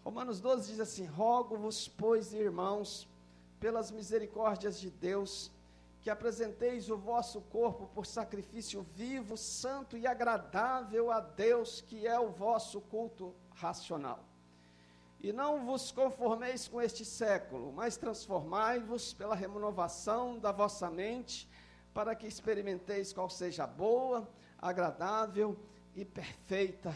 Romanos 12 diz assim: rogo-vos, pois, irmãos, pelas misericórdias de Deus, que apresenteis o vosso corpo por sacrifício vivo, santo e agradável a Deus, que é o vosso culto racional. E não vos conformeis com este século, mas transformai-vos pela renovação da vossa mente, para que experimenteis qual seja a boa, agradável e perfeita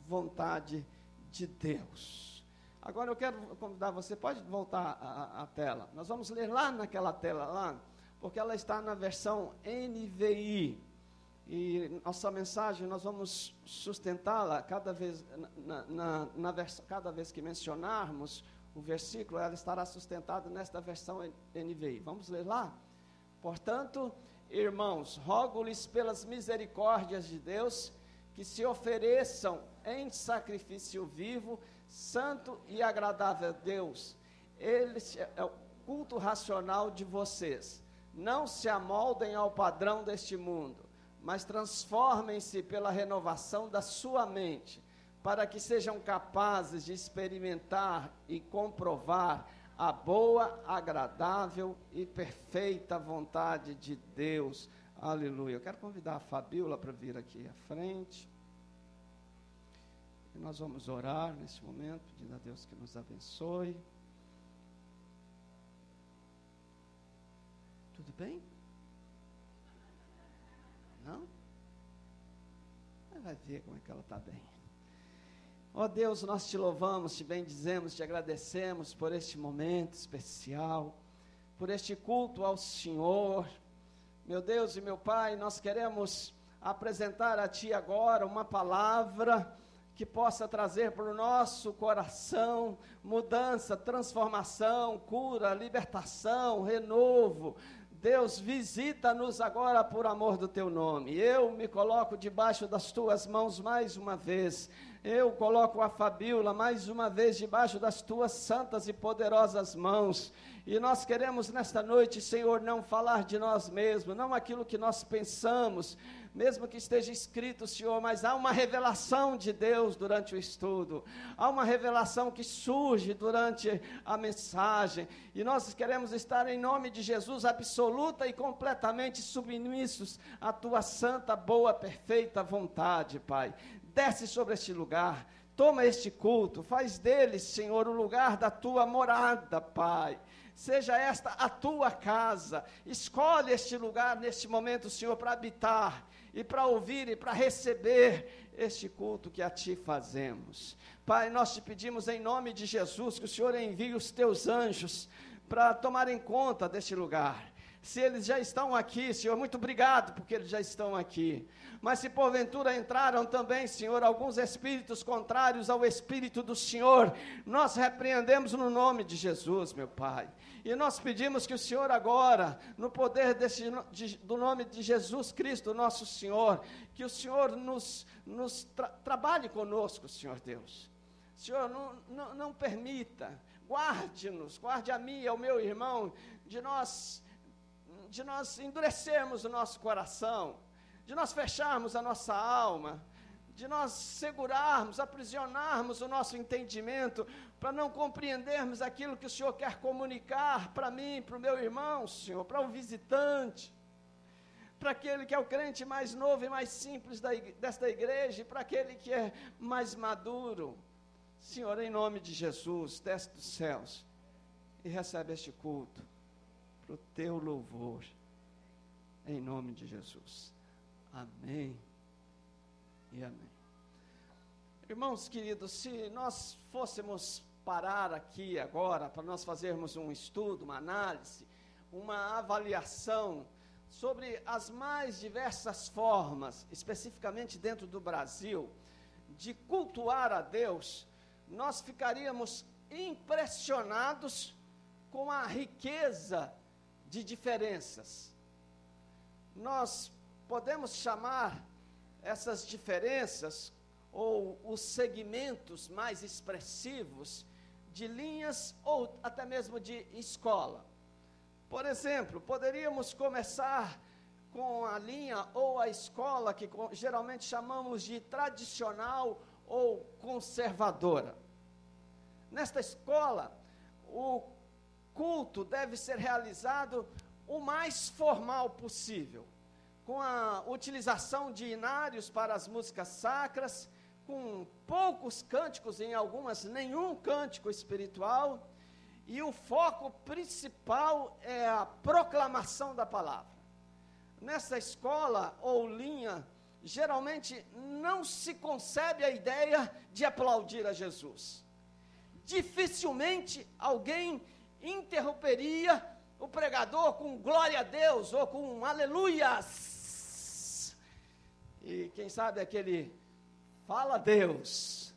vontade de Deus. Agora eu quero convidar você, pode voltar à tela. Nós vamos ler lá naquela tela lá, porque ela está na versão NVI. E nossa mensagem nós vamos sustentá-la cada vez, cada vez que mencionarmos o versículo, ela estará sustentada nesta versão NVI. Vamos ler lá? Portanto, irmãos, rogo-lhes pelas misericórdias de Deus, que se ofereçam em sacrifício vivo, santo e agradável a Deus. Esse é o culto racional de vocês. Não se amoldem ao padrão deste mundo, mas transformem-se pela renovação da sua mente, para que sejam capazes de experimentar e comprovar a boa, agradável e perfeita vontade de Deus. Aleluia. Eu quero convidar a Fabíola para vir aqui à frente. E nós vamos orar nesse momento, pedindo a Deus que nos abençoe. Tudo bem? Não? Vai ver como é que ela está bem. Ó Deus, nós te louvamos, te bendizemos, te agradecemos por este momento especial, por este culto ao Senhor. Meu Deus e meu Pai, nós queremos apresentar a Ti agora uma palavra que possa trazer para o nosso coração mudança, transformação, cura, libertação, renovo. Deus, visita-nos agora por amor do Teu nome. Eu me coloco debaixo das Tuas mãos mais uma vez. Eu coloco a Fabíola mais uma vez debaixo das Tuas santas e poderosas mãos. E nós queremos nesta noite, Senhor, não falar de nós mesmos, não aquilo que nós pensamos, mesmo que esteja escrito, Senhor, mas há uma revelação de Deus durante o estudo, há uma revelação que surge durante a mensagem, e nós queremos estar em nome de Jesus absoluta e completamente submissos à Tua santa, boa, perfeita vontade, Pai. Desce sobre este lugar, toma este culto, faz dele, Senhor, o lugar da Tua morada, Pai. Seja esta a Tua casa, escolhe este lugar neste momento, Senhor, para habitar, e para ouvir e para receber este culto que a Ti fazemos. Pai, nós te pedimos em nome de Jesus, que o Senhor envie os Teus anjos, para tomarem conta deste lugar. Se eles já estão aqui, Senhor, muito obrigado, porque eles já estão aqui. Mas se porventura entraram também, Senhor, alguns espíritos contrários ao Espírito do Senhor, nós repreendemos no nome de Jesus, meu Pai. E nós pedimos que o Senhor agora, no poder do nome de Jesus Cristo, nosso Senhor, que o Senhor trabalhe conosco, Senhor Deus. Senhor, não permita, guarde-nos, guarde a mim e ao meu irmão, de nós endurecermos o nosso coração, de nós fecharmos a nossa alma, de nós segurarmos, aprisionarmos o nosso entendimento, para não compreendermos aquilo que o Senhor quer comunicar para mim, para o meu irmão, Senhor, para o visitante, para aquele que é o crente mais novo e mais simples desta igreja, e para aquele que é mais maduro. Senhor, em nome de Jesus, desce dos céus e recebe este culto, para o Teu louvor, em nome de Jesus. Amém e amém. Irmãos queridos, se nós fôssemos parar aqui agora, para nós fazermos um estudo, uma análise, uma avaliação sobre as mais diversas formas, especificamente dentro do Brasil, de cultuar a Deus, nós ficaríamos impressionados com a riqueza de diferenças. Nós podemos chamar essas diferenças, ou os segmentos mais expressivos, de linhas ou até mesmo de escola. Por exemplo, poderíamos começar com a linha ou a escola que geralmente chamamos de tradicional ou conservadora. Nesta escola, o culto deve ser realizado o mais formal possível, com a utilização de hinários para as músicas sacras, com poucos cânticos, em algumas nenhum cântico espiritual, e o foco principal é a proclamação da palavra. Nessa escola ou linha, geralmente não se concebe a ideia de aplaudir a Jesus. Dificilmente alguém interromperia o pregador com glória a Deus ou com aleluias. E quem sabe aquele fala a Deus.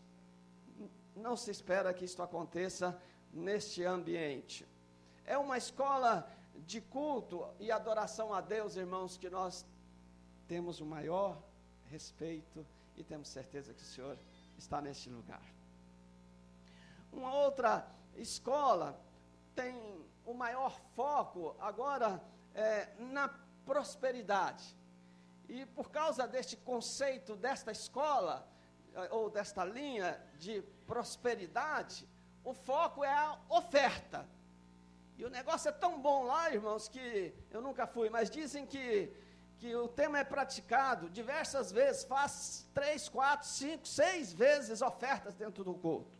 Não se espera que isto aconteça neste ambiente. É uma escola de culto e adoração a Deus, irmãos, que nós temos o maior respeito e temos certeza que o Senhor está neste lugar. Uma outra escola tem o maior foco agora na prosperidade. E por causa deste conceito desta escola, ou desta linha de prosperidade, o foco é a oferta. E o negócio é tão bom lá, irmãos, que eu nunca fui, mas dizem que o tema é praticado diversas vezes, faz 3, 4, 5, 6 vezes ofertas dentro do culto.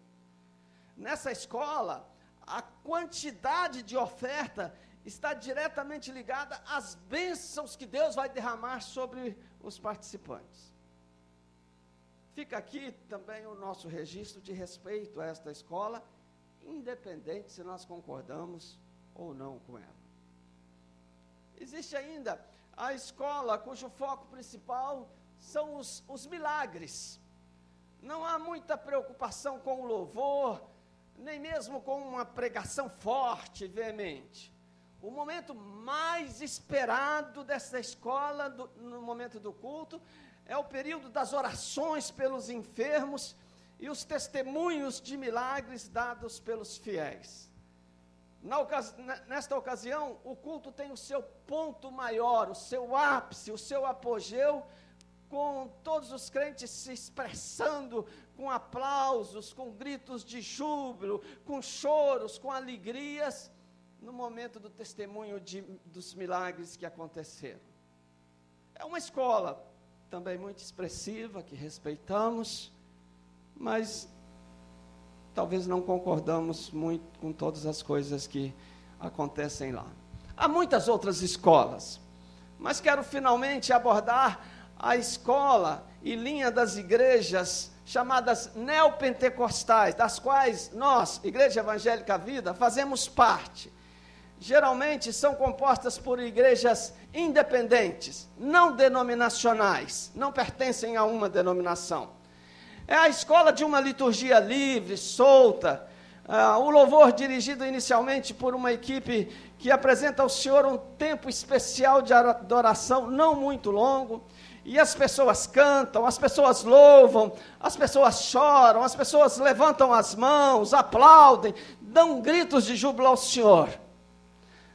Nessa escola, a quantidade de oferta está diretamente ligada às bênçãos que Deus vai derramar sobre os participantes. Fica aqui também o nosso registro de respeito a esta escola, independente se nós concordamos ou não com ela. Existe ainda a escola cujo foco principal são os milagres. Não há muita preocupação com o louvor, nem mesmo com uma pregação forte e veemente. O momento mais esperado dessa escola, no momento do culto, é o período das orações pelos enfermos e os testemunhos de milagres dados pelos fiéis. Nesta ocasião, o culto tem o seu ponto maior, o seu ápice, o seu apogeu, com todos os crentes se expressando com aplausos, com gritos de júbilo, com choros, com alegrias, no momento do testemunho dos milagres que aconteceram. É uma escola também muito expressiva, que respeitamos, mas talvez não concordamos muito com todas as coisas que acontecem lá. Há muitas outras escolas, mas quero finalmente abordar a escola e linha das igrejas chamadas neopentecostais, das quais nós, Igreja Evangélica Vida, fazemos parte. Geralmente são compostas por igrejas independentes, não denominacionais, não pertencem a uma denominação. É a escola de uma liturgia livre, solta, o louvor dirigido inicialmente por uma equipe que apresenta ao Senhor um tempo especial de adoração, não muito longo, e as pessoas cantam, as pessoas louvam, as pessoas choram, as pessoas levantam as mãos, aplaudem, dão gritos de júbilo ao Senhor.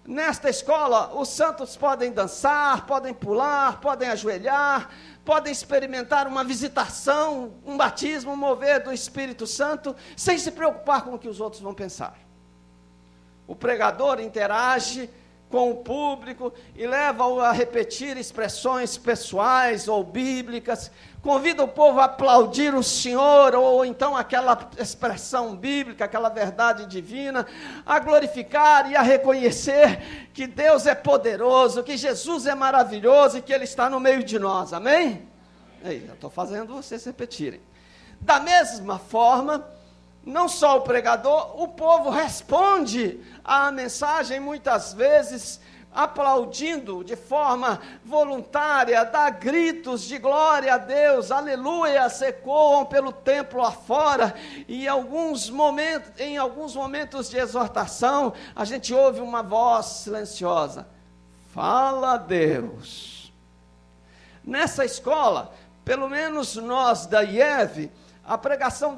Nesta escola, os santos podem dançar, podem pular, podem ajoelhar, podem experimentar uma visitação, um batismo, um mover do Espírito Santo, sem se preocupar com o que os outros vão pensar. O pregador interage com o público e leva-o a repetir expressões pessoais ou bíblicas, convida o povo a aplaudir o Senhor, ou então aquela expressão bíblica, aquela verdade divina, a glorificar e a reconhecer que Deus é poderoso, que Jesus é maravilhoso e que Ele está no meio de nós, amém? Aí, eu estou fazendo vocês repetirem. Da mesma forma, não só o pregador, o povo responde à mensagem muitas vezes aplaudindo de forma voluntária, dá gritos de glória a Deus, aleluia, ecoam pelo templo afora, e em alguns momentos de exortação, a gente ouve uma voz silenciosa, fala a Deus. Nessa escola, pelo menos nós da IEV, a pregação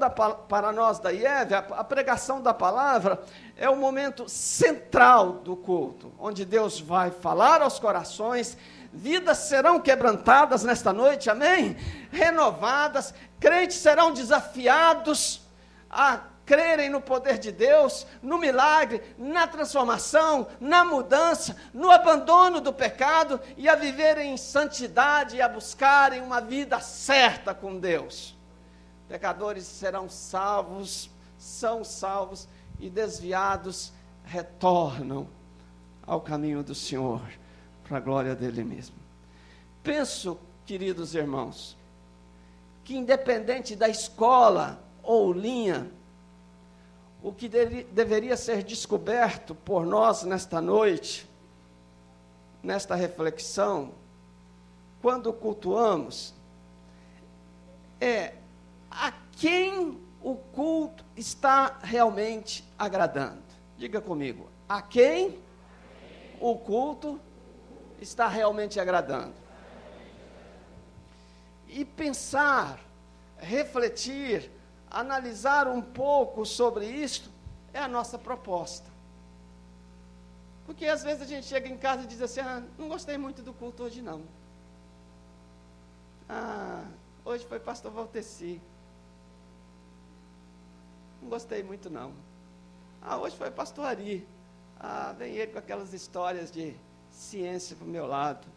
para nós da IEV, a pregação da palavra é o momento central do culto, onde Deus vai falar aos corações, vidas serão quebrantadas nesta noite, amém? Renovadas, crentes serão desafiados a crerem no poder de Deus, no milagre, na transformação, na mudança, no abandono do pecado e a viverem em santidade e a buscarem uma vida certa com Deus. Pecadores serão salvos, são salvos e desviados retornam ao caminho do Senhor, para a glória dele mesmo. Penso, queridos irmãos, que independente da escola ou linha, o que deveria ser descoberto por nós nesta noite, nesta reflexão, quando cultuamos, é a quem o culto está realmente agradando. Diga comigo, a quem o culto está realmente agradando? E pensar, refletir, analisar um pouco sobre isto é a nossa proposta. Porque às vezes a gente chega em casa e diz assim, não gostei muito do culto hoje não. Hoje foi pastor Valteci. Não gostei muito não. Hoje foi pastor Ari. Vem ele com aquelas histórias de ciência para o meu lado.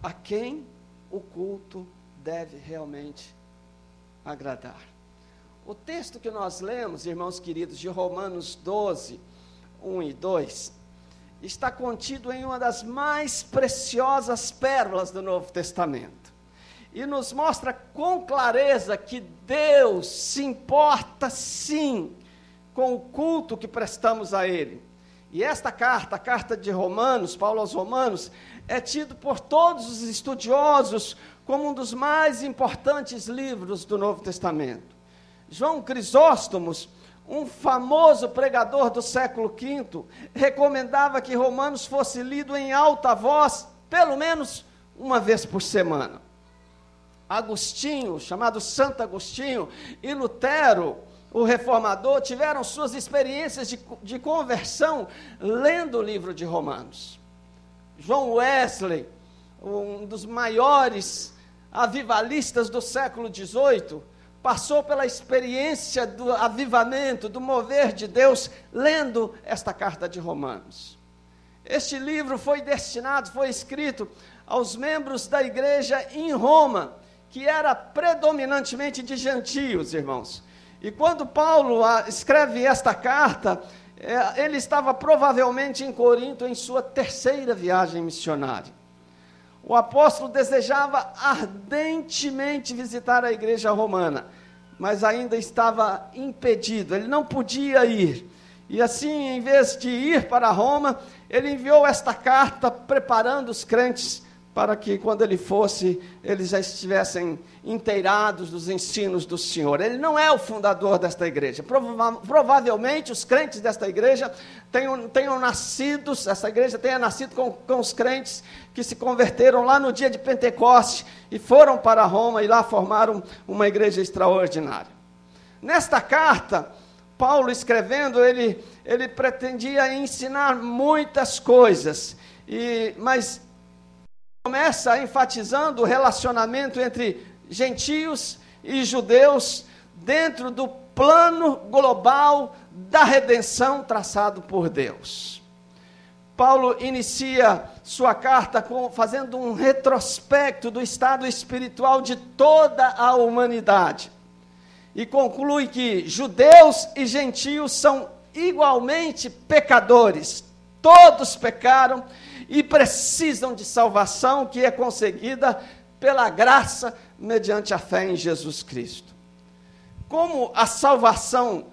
A quem o culto deve realmente agradar? O texto que nós lemos, irmãos queridos, de Romanos 12, 1 e 2, está contido em uma das mais preciosas pérolas do Novo Testamento. E nos mostra com clareza que Deus se importa sim com o culto que prestamos a Ele. E esta carta, a carta de Romanos, Paulo aos Romanos, é tido por todos os estudiosos como um dos mais importantes livros do Novo Testamento. João Crisóstomos, um famoso pregador do século V, recomendava que Romanos fosse lido em alta voz, pelo menos uma vez por semana. Agostinho, chamado Santo Agostinho, e Lutero, o reformador, tiveram suas experiências de conversão lendo o livro de Romanos. João Wesley, um dos maiores avivalistas do século XVIII, passou pela experiência do avivamento, do mover de Deus, lendo esta carta de Romanos. Este livro foi escrito aos membros da igreja em Roma, que era predominantemente de gentios, irmãos. E quando Paulo escreve esta carta, ele estava provavelmente em Corinto em sua terceira viagem missionária. O apóstolo desejava ardentemente visitar a igreja romana, mas ainda estava impedido, ele não podia ir. E assim, em vez de ir para Roma, ele enviou esta carta preparando os crentes para que quando ele fosse, eles já estivessem inteirados dos ensinos do Senhor. Ele não é o fundador desta igreja. Provavelmente os crentes desta igreja tenham nascido, essa igreja tenha nascido com os crentes que se converteram lá no dia de Pentecoste e foram para Roma e lá formaram uma igreja extraordinária. Nesta carta, Paulo escrevendo, ele pretendia ensinar muitas coisas, mas começa enfatizando o relacionamento entre gentios e judeus dentro do plano global da redenção traçado por Deus. Paulo inicia sua carta fazendo um retrospecto do estado espiritual de toda a humanidade e conclui que judeus e gentios são igualmente pecadores, todos pecaram e precisam de salvação que é conseguida pela graça mediante a fé em Jesus Cristo. Como a salvação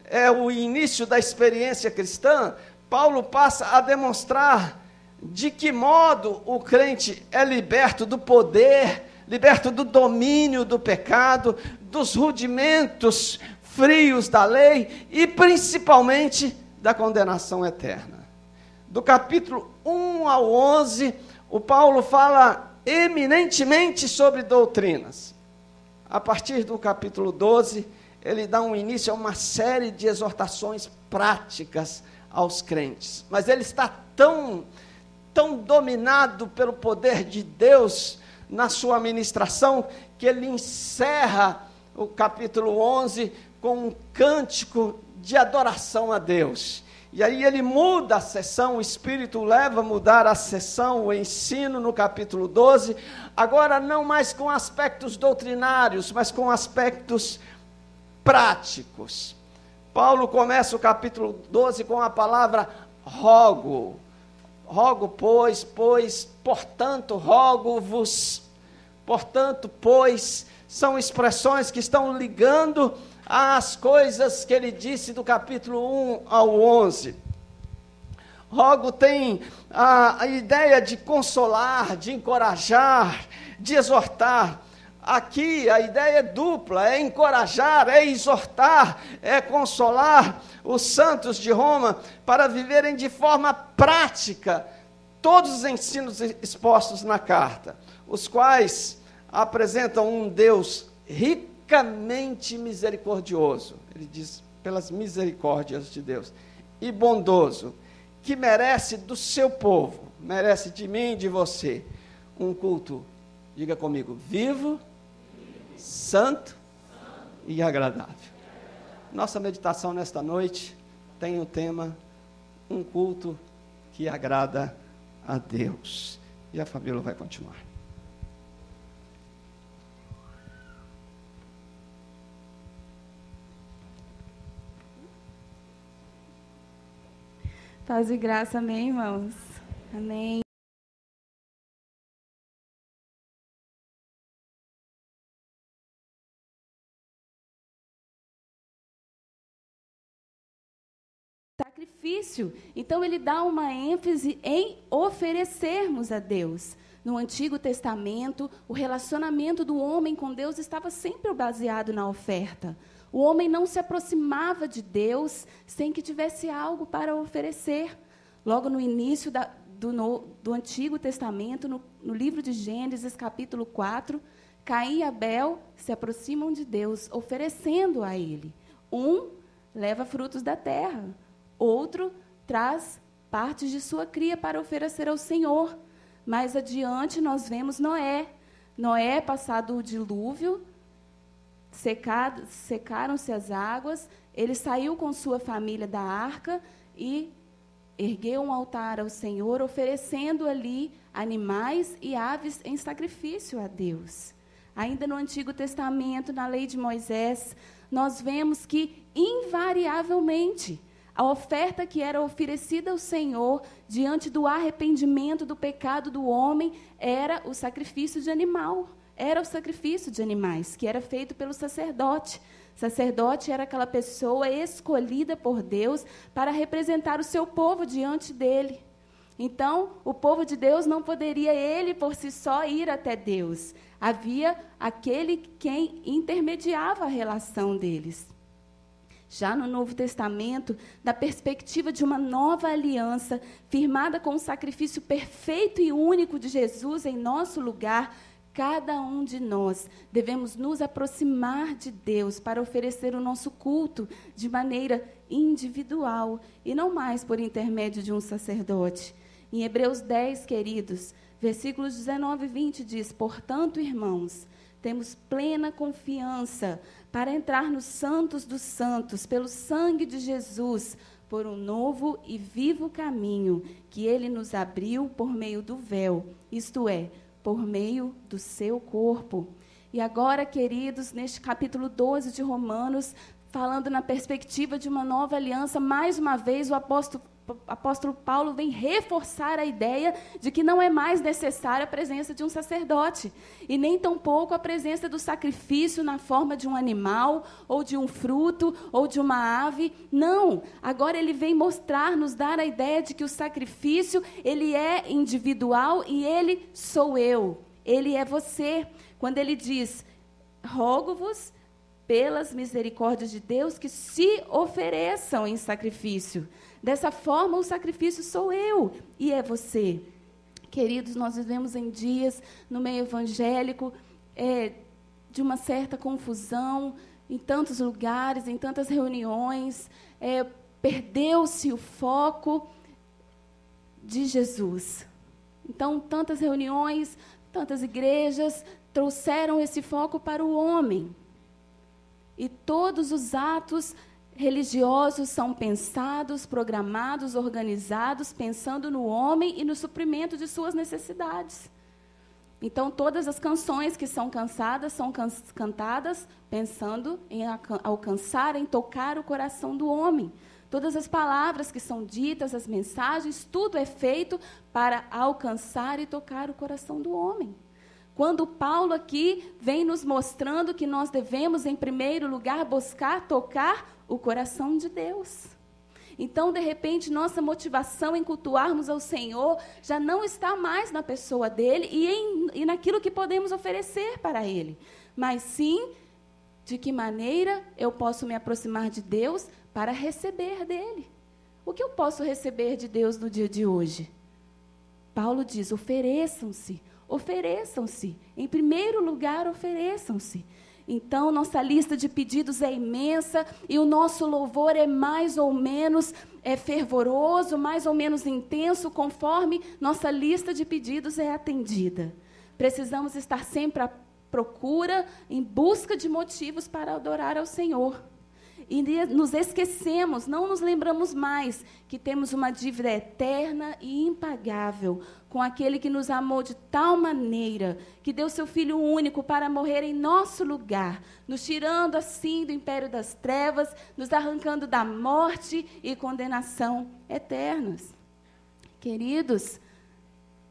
é o início da experiência cristã, Paulo passa a demonstrar de que modo o crente é liberto do poder, liberto do domínio do pecado, dos rudimentos frios da lei e principalmente da condenação eterna. Do capítulo 1 ao 11, o Paulo fala eminentemente sobre doutrinas. A partir do capítulo 12, ele dá um início a uma série de exortações práticas aos crentes. Mas ele está tão dominado pelo poder de Deus na sua ministração, que ele encerra o capítulo 11 com um cântico de adoração a Deus. E aí ele muda a sessão, o Espírito leva a mudar a sessão, o ensino no capítulo 12, agora não mais com aspectos doutrinários, mas com aspectos práticos. Paulo começa o capítulo 12 com a palavra rogo. Rogo, pois, portanto, rogo-vos. Portanto, pois, são expressões que estão ligando as coisas que ele disse do capítulo 1 ao 11. Rogo tem a ideia de consolar, de encorajar, de exortar. Aqui a ideia é dupla, é encorajar, é exortar, é consolar os santos de Roma para viverem de forma prática todos os ensinos expostos na carta, os quais apresentam um Deus ricamente misericordioso, ele diz, pelas misericórdias de Deus, e bondoso, que merece do seu povo, merece de mim e de você, um culto, diga comigo, vivo, santo e agradável. Nossa meditação nesta noite tem o tema, um culto que agrada a Deus. E a Fabíola vai continuar. Paz e graça, amém, irmãos? Amém. Sacrifício. Então, ele dá uma ênfase em oferecermos a Deus. No Antigo Testamento, o relacionamento do homem com Deus estava sempre baseado na oferta. O homem não se aproximava de Deus sem que tivesse algo para oferecer. Logo no início do Antigo Testamento, no livro de Gênesis, capítulo 4, Caim e Abel se aproximam de Deus, oferecendo a Ele. Um leva frutos da terra, outro traz partes de sua cria para oferecer ao Senhor. Mais adiante, nós vemos Noé. Noé, passado o dilúvio, secaram-se as águas, ele saiu com sua família da arca e ergueu um altar ao Senhor, oferecendo ali animais e aves em sacrifício a Deus. Ainda no Antigo Testamento, na lei de Moisés, nós vemos que, invariavelmente, a oferta que era oferecida ao Senhor diante do arrependimento do pecado do homem era o sacrifício de animal. Era o sacrifício de animais, que era feito pelo sacerdote. O sacerdote era aquela pessoa escolhida por Deus para representar o seu povo diante dele. Então, o povo de Deus não poderia, ele por si só, ir até Deus. Havia aquele quem intermediava a relação deles. Já no Novo Testamento, da perspectiva de uma nova aliança, firmada com o sacrifício perfeito e único de Jesus em nosso lugar, cada um de nós devemos nos aproximar de Deus para oferecer o nosso culto de maneira individual e não mais por intermédio de um sacerdote. Em Hebreus 10, queridos, versículos 19 e 20 diz: portanto, irmãos, temos plena confiança para entrar nos santos dos santos, pelo sangue de Jesus, por um novo e vivo caminho que ele nos abriu por meio do véu, isto é, por meio do seu corpo. E agora, queridos, neste capítulo 12 de Romanos, falando na perspectiva de uma nova aliança, mais uma vez o apóstolo Paulo vem reforçar a ideia de que não é mais necessária a presença de um sacerdote, e nem tampouco a presença do sacrifício na forma de um animal, ou de um fruto, ou de uma ave. Não, agora ele vem mostrar, nos dar a ideia de que o sacrifício, ele é individual e ele sou eu, ele é você. Quando ele diz, rogo-vos pelas misericórdias de Deus que se ofereçam em sacrifício. Dessa forma, o sacrifício sou eu e é você. Queridos, nós vivemos em dias, no meio evangélico, de uma certa confusão, em tantos lugares, em tantas reuniões, perdeu-se o foco de Jesus. Então, tantas reuniões, tantas igrejas trouxeram esse foco para o homem. E todos os atos religiosos são pensados, programados, organizados, pensando no homem e no suprimento de suas necessidades. Então, todas as canções que são cantadas pensando em alcançar, em tocar o coração do homem. Todas as palavras que são ditas, as mensagens, tudo é feito para alcançar e tocar o coração do homem. Quando Paulo aqui vem nos mostrando que nós devemos, em primeiro lugar, buscar tocar o coração de Deus. Então, de repente, nossa motivação em cultuarmos ao Senhor já não está mais na pessoa dele e naquilo que podemos oferecer para ele, mas sim de que maneira eu posso me aproximar de Deus para receber dele. O que eu posso receber de Deus no dia de hoje? Paulo diz, ofereçam-se. Ofereçam-se. Em primeiro lugar, ofereçam-se. Então, nossa lista de pedidos é imensa e o nosso louvor é mais ou menos fervoroso, mais ou menos intenso, conforme nossa lista de pedidos é atendida. Precisamos estar sempre à procura, em busca de motivos para adorar ao Senhor. E nos esquecemos, não nos lembramos mais que temos uma dívida eterna e impagável com aquele que nos amou de tal maneira que deu seu Filho único para morrer em nosso lugar, nos tirando assim do império das trevas, nos arrancando da morte e condenação eternas. Queridos,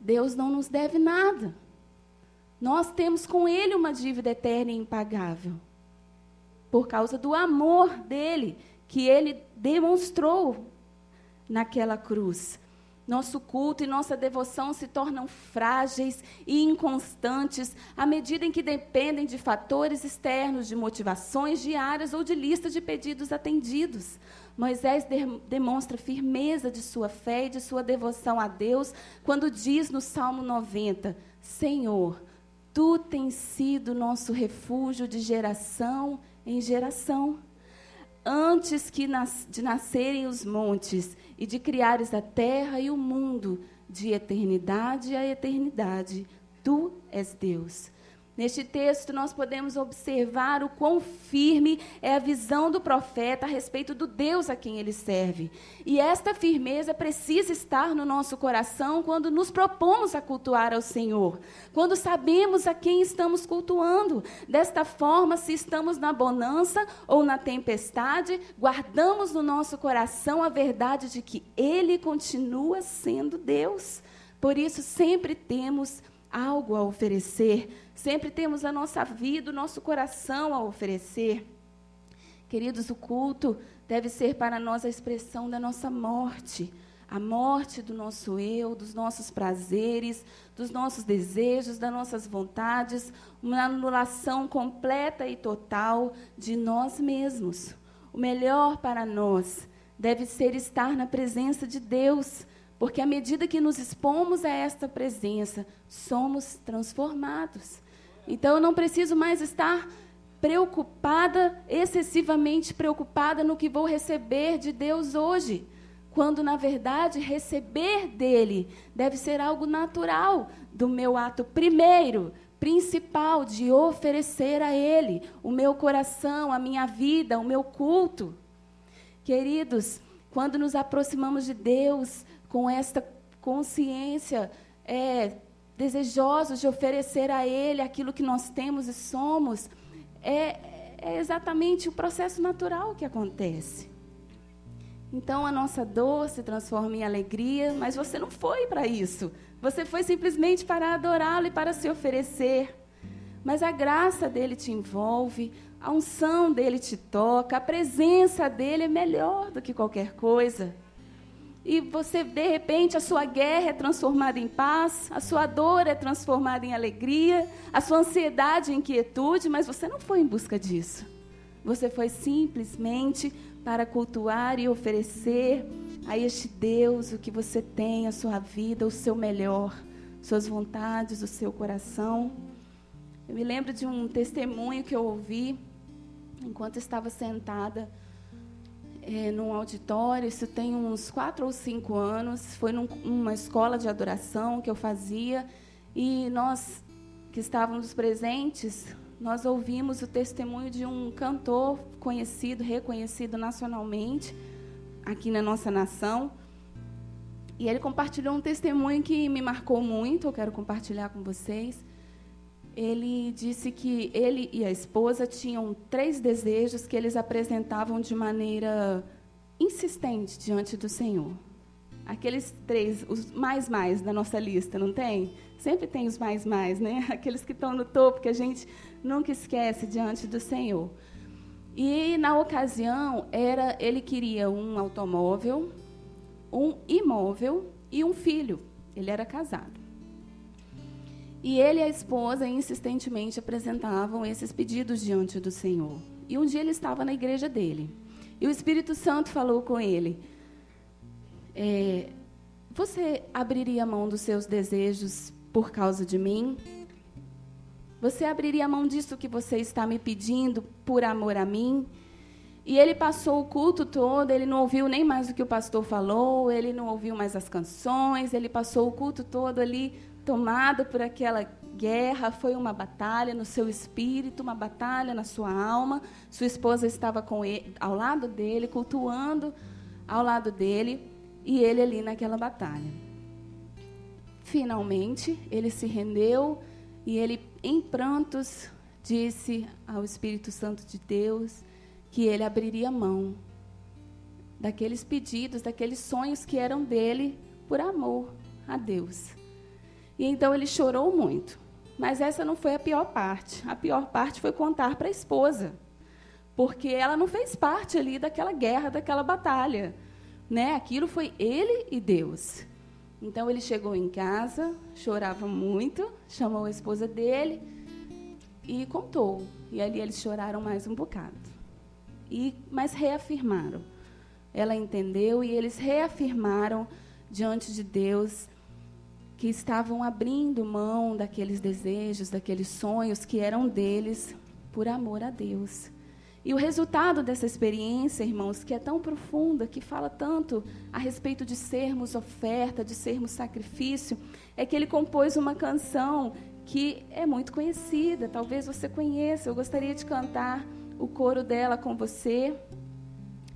Deus não nos deve nada. Nós temos com Ele uma dívida eterna e impagável. Por causa do amor dele, que ele demonstrou naquela cruz. Nosso culto e nossa devoção se tornam frágeis e inconstantes à medida em que dependem de fatores externos, de motivações diárias ou de lista de pedidos atendidos. Moisés demonstra firmeza de sua fé e de sua devoção a Deus quando diz no Salmo 90, Senhor, Tu tens sido nosso refúgio de geração em geração. Antes de nascerem os montes e de criares a terra e o mundo, de eternidade a eternidade, Tu és Deus. Neste texto, nós podemos observar o quão firme é a visão do profeta a respeito do Deus a quem ele serve. E esta firmeza precisa estar no nosso coração quando nos propomos a cultuar ao Senhor, quando sabemos a quem estamos cultuando. Desta forma, se estamos na bonança ou na tempestade, guardamos no nosso coração a verdade de que Ele continua sendo Deus. Por isso, sempre temos algo a oferecer, sempre temos a nossa vida, o nosso coração a oferecer. Queridos, o culto deve ser para nós a expressão da nossa morte, a morte do nosso eu, dos nossos prazeres, dos nossos desejos, das nossas vontades, uma anulação completa e total de nós mesmos. O melhor para nós deve ser estar na presença de Deus, porque à medida que nos expomos a esta presença, somos transformados. Então, eu não preciso mais estar excessivamente preocupada no que vou receber de Deus hoje, quando, na verdade, receber dele deve ser algo natural do meu ato principal, de oferecer a ele o meu coração, a minha vida, o meu culto. Queridos, quando nos aproximamos de Deus, com esta consciência, desejosos de oferecer a Ele aquilo que nós temos e somos, é exatamente o processo natural que acontece. Então, a nossa dor se transforma em alegria, mas você não foi para isso. Você foi simplesmente para adorá-lo e para se oferecer. Mas a graça dele te envolve, a unção dele te toca, a presença dele é melhor do que qualquer coisa. E você, de repente, a sua guerra é transformada em paz, a sua dor é transformada em alegria, a sua ansiedade em inquietude, mas você não foi em busca disso. Você foi simplesmente para cultuar e oferecer a este Deus o que você tem, a sua vida, o seu melhor, suas vontades, o seu coração. Eu me lembro de um testemunho que eu ouvi enquanto estava sentada num auditório. Isso tem uns 4 ou 5 anos. Foi numa escola de adoração que eu fazia. E nós que estávamos presentes nós ouvimos o testemunho de um cantor conhecido, reconhecido nacionalmente, aqui na nossa nação. E ele compartilhou um testemunho que me marcou muito, eu quero compartilhar com vocês. Ele disse que ele e a esposa tinham 3 desejos que eles apresentavam de maneira insistente diante do Senhor. Aqueles 3, os mais da nossa lista, não tem? Sempre tem os mais, né? Aqueles que estão no topo, que a gente nunca esquece diante do Senhor. E, na ocasião, ele queria um automóvel, um imóvel e um filho. Ele era casado. E ele e a esposa insistentemente apresentavam esses pedidos diante do Senhor. E um dia ele estava na igreja dele. E o Espírito Santo falou com ele: você abriria a mão dos seus desejos por causa de mim? Você abriria a mão disso que você está me pedindo por amor a mim? E ele passou o culto todo, ele não ouviu nem mais o que o pastor falou, ele não ouviu mais as canções, ele passou o culto todo ali tomado por aquela guerra. Foi uma batalha no seu espírito, uma batalha na sua alma. Sua esposa estava com ele, ao lado dele, cultuando ao lado dele, e ele ali naquela batalha. Finalmente, ele se rendeu e ele, em prantos, disse ao Espírito Santo de Deus que ele abriria mão daqueles pedidos, daqueles sonhos que eram dele por amor a Deus. E então ele chorou muito. Mas essa não foi a pior parte. A pior parte foi contar para a esposa, porque ela não fez parte ali daquela guerra, daquela batalha, né? Aquilo foi ele e Deus. Então ele chegou em casa, chorava muito, chamou a esposa dele e contou. E ali eles choraram mais um bocado. Mas reafirmaram. Ela entendeu e eles reafirmaram diante de Deus que estavam abrindo mão daqueles desejos, daqueles sonhos que eram deles por amor a Deus. E o resultado dessa experiência, irmãos, que é tão profunda, que fala tanto a respeito de sermos oferta, de sermos sacrifício, é que ele compôs uma canção que é muito conhecida, talvez você conheça. Eu gostaria de cantar o coro dela com você,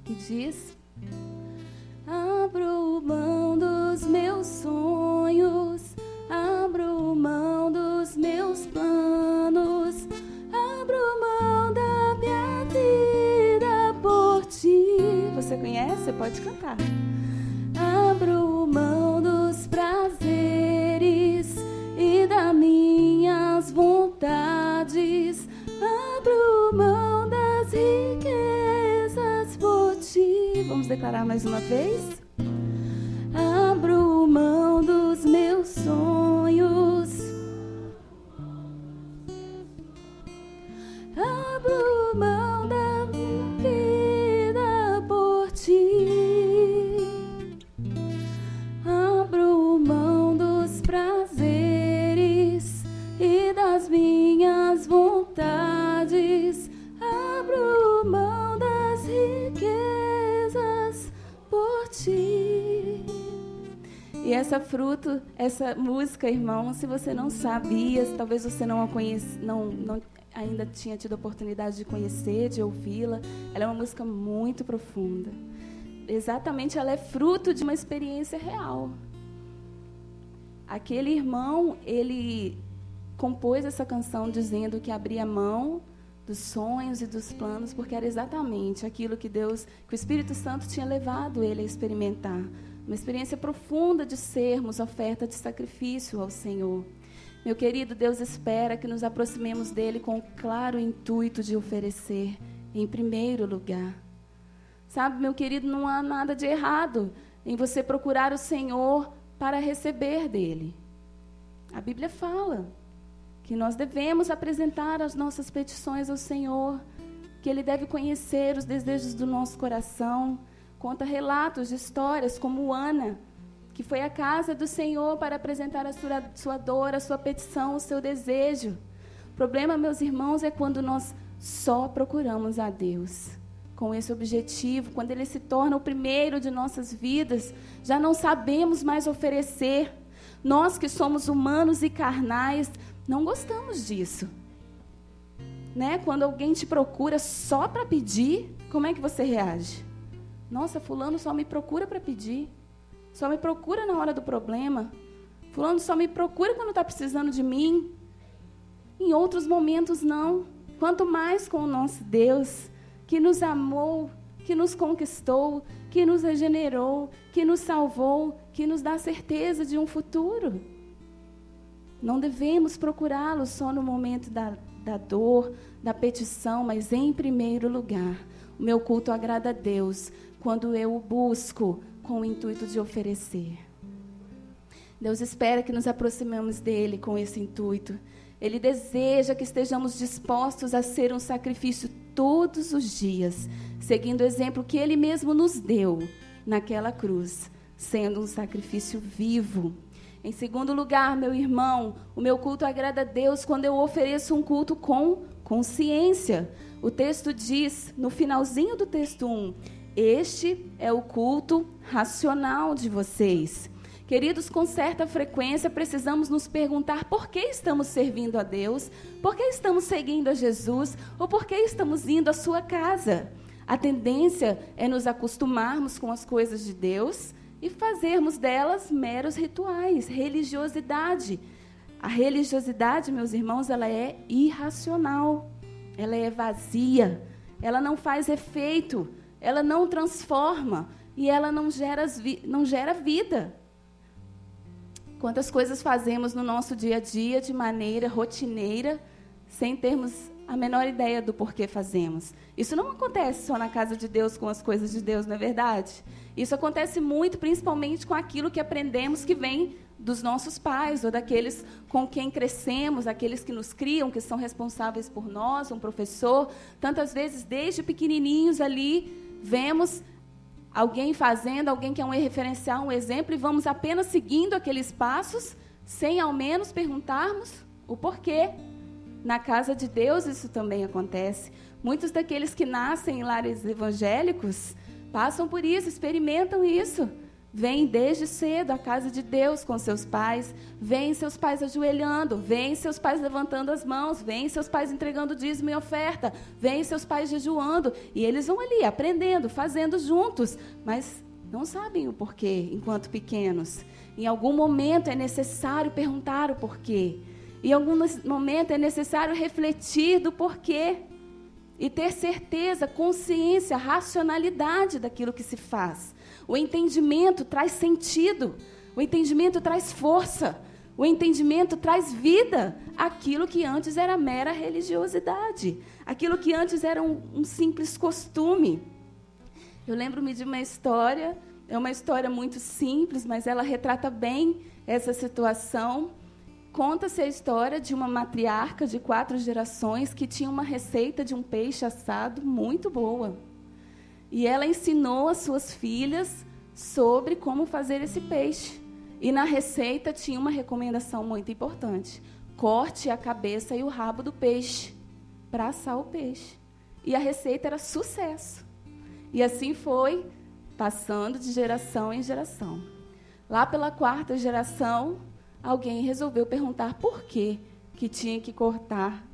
que diz: abro mão dos meus sonhos, abro mão dos meus planos, abro mão da minha vida por ti. Você conhece? Você pode cantar. Abro mão dos prazeres e das minhas vontades, abro mão das riquezas por ti. Vamos declarar mais uma vez? Abro mão dos meus sonhos, abro mão da minha vida por ti, abro mão dos prazeres e das minhas vontades, abro mão das riquezas por ti. E essa música, irmão, se você não sabia, talvez você não a conhece, não ainda tinha tido a oportunidade de conhecer, de ouvi-la, ela é uma música muito profunda. Exatamente, ela é fruto de uma experiência real. Aquele irmão, ele compôs essa canção dizendo que abria mão dos sonhos e dos planos, porque era exatamente aquilo que o Espírito Santo tinha levado ele a experimentar. Uma experiência profunda de sermos oferta de sacrifício ao Senhor. Meu querido, Deus espera que nos aproximemos dele com o claro intuito de oferecer em primeiro lugar. Sabe, meu querido, não há nada de errado em você procurar o Senhor para receber dele. A Bíblia fala que nós devemos apresentar as nossas petições ao Senhor, que ele deve conhecer os desejos do nosso coração. Conta relatos de histórias como Ana, que foi à casa do Senhor para apresentar a sua dor, a sua petição, o seu desejo. O problema, meus irmãos, é quando nós só procuramos a Deus com esse objetivo. Quando ele se torna o primeiro de nossas vidas, já não sabemos mais oferecer. Nós que somos humanos e carnais, não gostamos disso. né? Quando alguém te procura só para pedir, como é que você reage? Nossa, fulano só me procura para pedir. Só me procura na hora do problema. Fulano só me procura quando está precisando de mim. Em outros momentos, não. Quanto mais com o nosso Deus, que nos amou, que nos conquistou, que nos regenerou, que nos salvou, que nos dá certeza de um futuro. Não devemos procurá-lo só no momento da dor, da petição, mas em primeiro lugar. O meu culto agrada a Deus quando eu o busco com o intuito de oferecer. Deus espera que nos aproximemos dele com esse intuito. Ele deseja que estejamos dispostos a ser um sacrifício todos os dias, seguindo o exemplo que ele mesmo nos deu naquela cruz, sendo um sacrifício vivo. Em segundo lugar, meu irmão, o meu culto agrada a Deus quando eu ofereço um culto com consciência. O texto diz, no finalzinho do texto 1, este é o culto racional de vocês. Queridos, com certa frequência precisamos nos perguntar por que estamos servindo a Deus, por que estamos seguindo a Jesus ou por que estamos indo à sua casa. A tendência é nos acostumarmos com as coisas de Deus e fazermos delas meros rituais, religiosidade. A religiosidade, meus irmãos, ela é irracional, ela é vazia, ela não faz efeito, ela não transforma e ela não gera vida. Quantas coisas fazemos no nosso dia a dia de maneira rotineira, sem termos a menor ideia do porquê fazemos. Isso não acontece só na casa de Deus com as coisas de Deus, não é verdade? Isso acontece muito, principalmente com aquilo que aprendemos que vem dos nossos pais, ou daqueles com quem crescemos, aqueles que nos criam, que são responsáveis por nós, um professor. Tantas vezes, desde pequenininhos ali, vemos alguém fazendo, alguém que é um referencial, um exemplo, e vamos apenas seguindo aqueles passos, sem ao menos perguntarmos o porquê. Na casa de Deus isso também acontece. Muitos daqueles que nascem em lares evangélicos passam por isso, experimentam isso. Vêm desde cedo à casa de Deus com seus pais, veem seus pais ajoelhando, veem seus pais levantando as mãos, veem seus pais entregando dízimo e oferta, veem seus pais jejuando, e eles vão ali aprendendo, fazendo juntos, mas não sabem o porquê enquanto pequenos. Em algum momento é necessário perguntar o porquê. Em algum momento é necessário refletir do porquê e ter certeza, consciência, racionalidade daquilo que se faz. O entendimento traz sentido, o entendimento traz força, o entendimento traz vida. Aquilo que antes era mera religiosidade, aquilo que antes era um simples costume. Eu lembro-me de uma história, é uma história muito simples, mas ela retrata bem essa situação. Conta-se a história de uma matriarca de 4 gerações que tinha uma receita de um peixe assado muito boa. E ela ensinou as suas filhas sobre como fazer esse peixe. E na receita tinha uma recomendação muito importante. Corte a cabeça e o rabo do peixe para assar o peixe. E a receita era sucesso. E assim foi, passando de geração em geração. Lá pela 4ª geração, alguém resolveu perguntar por que tinha que cortar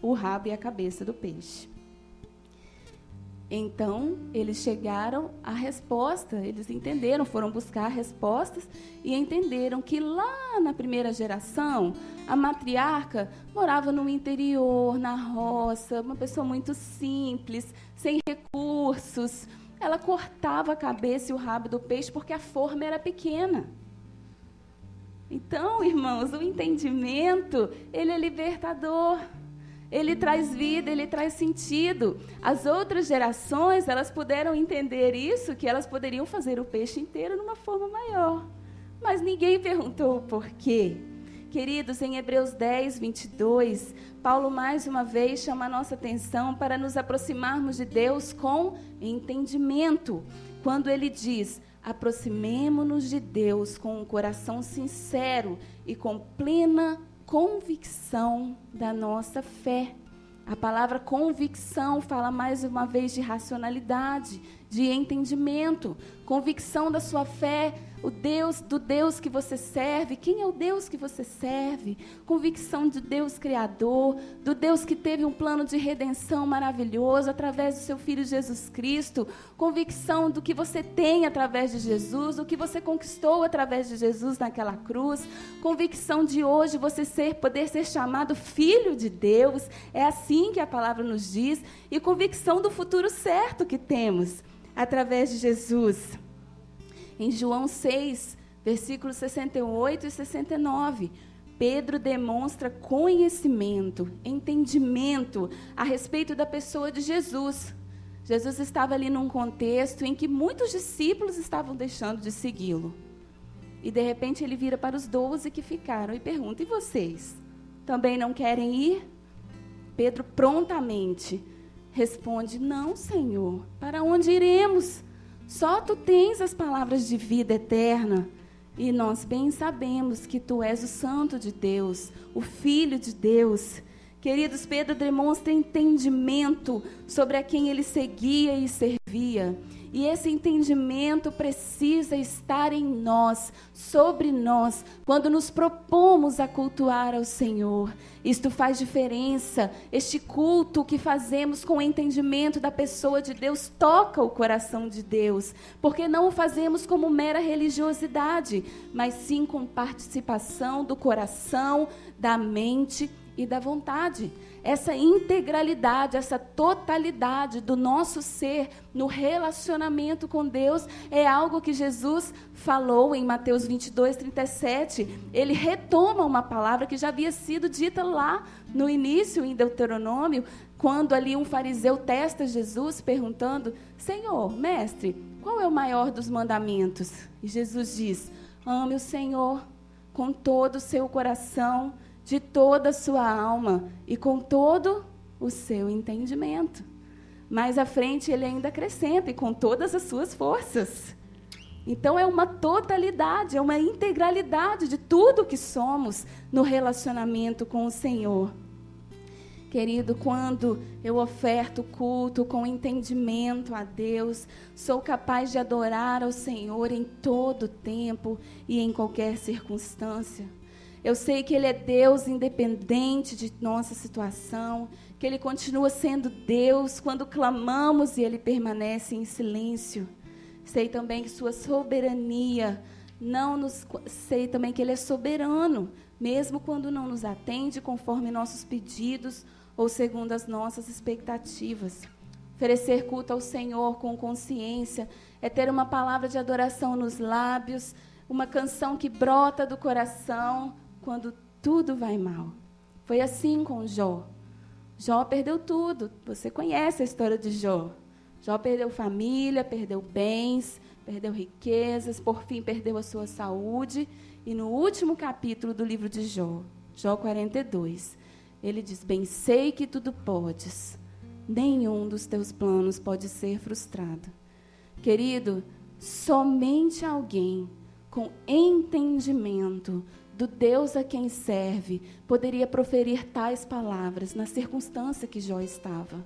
o rabo e a cabeça do peixe. Então, eles chegaram à resposta, eles entenderam, foram buscar respostas e entenderam que lá na 1ª geração, a matriarca morava no interior, na roça, uma pessoa muito simples, sem recursos. Ela cortava a cabeça e o rabo do peixe porque a forma era pequena. Então, irmãos, o entendimento, ele é libertador. Ele traz vida, ele traz sentido. As outras gerações, elas puderam entender isso, que elas poderiam fazer o peixe inteiro numa forma maior. Mas ninguém perguntou o porquê. Queridos, em Hebreus 10, 22, Paulo mais uma vez chama a nossa atenção para nos aproximarmos de Deus com entendimento. Quando ele diz: aproximemo-nos de Deus com um coração sincero e com plena convicção da nossa fé. A palavra convicção fala mais uma vez de racionalidade, de entendimento, convicção da sua fé, do Deus que você serve. Quem é o Deus que você serve? Convicção do Deus Criador, do Deus que teve um plano de redenção maravilhoso através do seu Filho Jesus Cristo. Convicção do que você tem através de Jesus, do que você conquistou através de Jesus naquela cruz. Convicção de hoje você poder ser chamado Filho de Deus. É assim que a palavra nos diz. E convicção do futuro certo que temos através de Jesus. Em João 6, versículos 68 e 69, Pedro demonstra conhecimento, entendimento a respeito da pessoa de Jesus. Jesus estava ali num contexto em que muitos discípulos estavam deixando de segui-lo. E, de repente, ele vira para os 12 que ficaram e pergunta: e vocês? Também não querem ir? Pedro prontamente responde: não, Senhor, para onde iremos? Só tu tens as palavras de vida eterna, e nós bem sabemos que tu és o Santo de Deus, o Filho de Deus. Queridos, Pedro demonstra entendimento sobre a quem ele seguia e servia. E esse entendimento precisa estar em nós, sobre nós, quando nos propomos a cultuar ao Senhor. Isto faz diferença. Este culto que fazemos com o entendimento da pessoa de Deus toca o coração de Deus, porque não o fazemos como mera religiosidade, mas sim com participação do coração, da mente e da vontade. Essa integralidade, essa totalidade do nosso ser no relacionamento com Deus é algo que Jesus falou em Mateus 22, 37. Ele retoma uma palavra que já havia sido dita lá no início, em Deuteronômio, quando ali um fariseu testa Jesus perguntando: Senhor, mestre, qual é o maior dos mandamentos? E Jesus diz: ame o Senhor com todo o seu coração, de toda a sua alma e com todo o seu entendimento. Mais à frente ele ainda acrescenta: e com todas as suas forças. Então é uma totalidade, é uma integralidade de tudo que somos no relacionamento com o Senhor. Querido, quando eu oferto culto com entendimento a Deus, sou capaz de adorar ao Senhor em todo tempo e em qualquer circunstância. Eu sei que Ele é Deus independente de nossa situação, que Ele continua sendo Deus quando clamamos e Ele permanece em silêncio. Sei também que sua soberania sei também que Ele é soberano, mesmo quando não nos atende conforme nossos pedidos ou segundo as nossas expectativas. Oferecer culto ao Senhor com consciência é ter uma palavra de adoração nos lábios, uma canção que brota do coração quando tudo vai mal. Foi assim com Jó. Jó perdeu tudo. Você conhece a história de Jó. Jó perdeu família, perdeu bens, perdeu riquezas, por fim perdeu a sua saúde. E no último capítulo do livro de Jó, Jó 42, ele diz: bem sei que tudo podes, nenhum dos teus planos pode ser frustrado. Querido, somente alguém com entendimento do Deus a quem serve poderia proferir tais palavras na circunstância que Jó estava.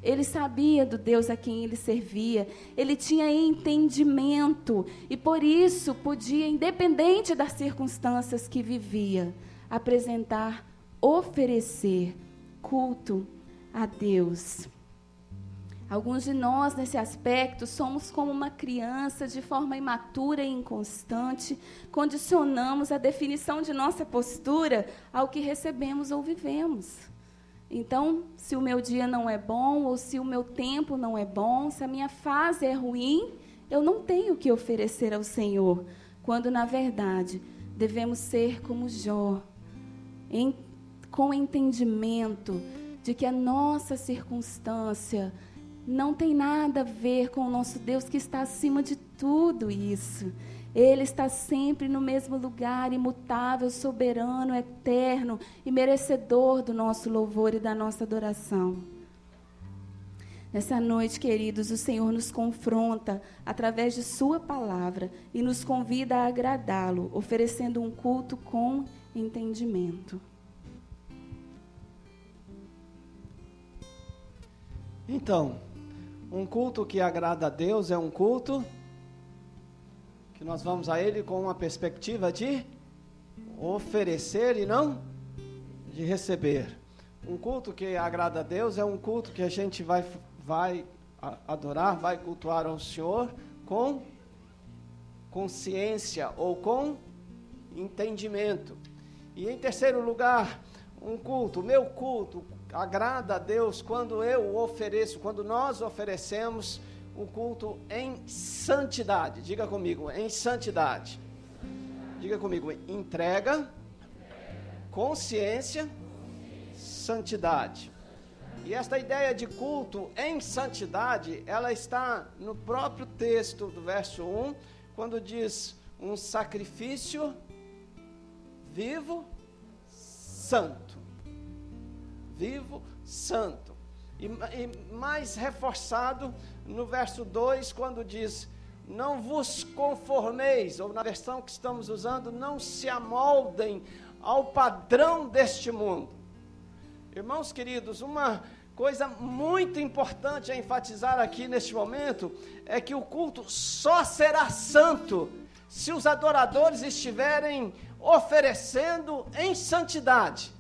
Ele sabia do Deus a quem ele servia, ele tinha entendimento e por isso podia, independente das circunstâncias que vivia, apresentar, oferecer culto a Deus. Alguns de nós, nesse aspecto, somos como uma criança de forma imatura e inconstante, condicionamos a definição de nossa postura ao que recebemos ou vivemos. Então, se o meu dia não é bom, ou se o meu tempo não é bom, se a minha fase é ruim, eu não tenho o que oferecer ao Senhor, quando, na verdade, devemos ser como Jó, com entendimento de que a nossa circunstância não tem nada a ver com o nosso Deus que está acima de tudo isso. Ele está sempre no mesmo lugar, imutável, soberano, eterno e merecedor do nosso louvor e da nossa adoração. Nessa noite, queridos, o Senhor nos confronta através de sua palavra e nos convida a agradá-lo, oferecendo um culto com entendimento. Então, Um culto que agrada a Deus é um culto que nós vamos a Ele com uma perspectiva de oferecer e não de receber. Um culto que agrada a Deus é um culto que a gente vai adorar, vai cultuar ao Senhor com consciência ou com entendimento. E em terceiro lugar, um culto, o meu culto agrada a Deus quando eu ofereço, quando nós oferecemos o culto em santidade. Diga comigo, em santidade. Diga comigo, entrega, consciência, santidade. E esta ideia de culto em santidade, ela está no próprio texto do verso 1, quando diz um sacrifício vivo, santo. Vivo, santo. E mais reforçado no verso 2, quando diz, não vos conformeis, ou na versão que estamos usando, não se amoldem ao padrão deste mundo. Irmãos queridos, uma coisa muito importante a enfatizar aqui neste momento, é que o culto só será santo, se os adoradores estiverem oferecendo em santidade.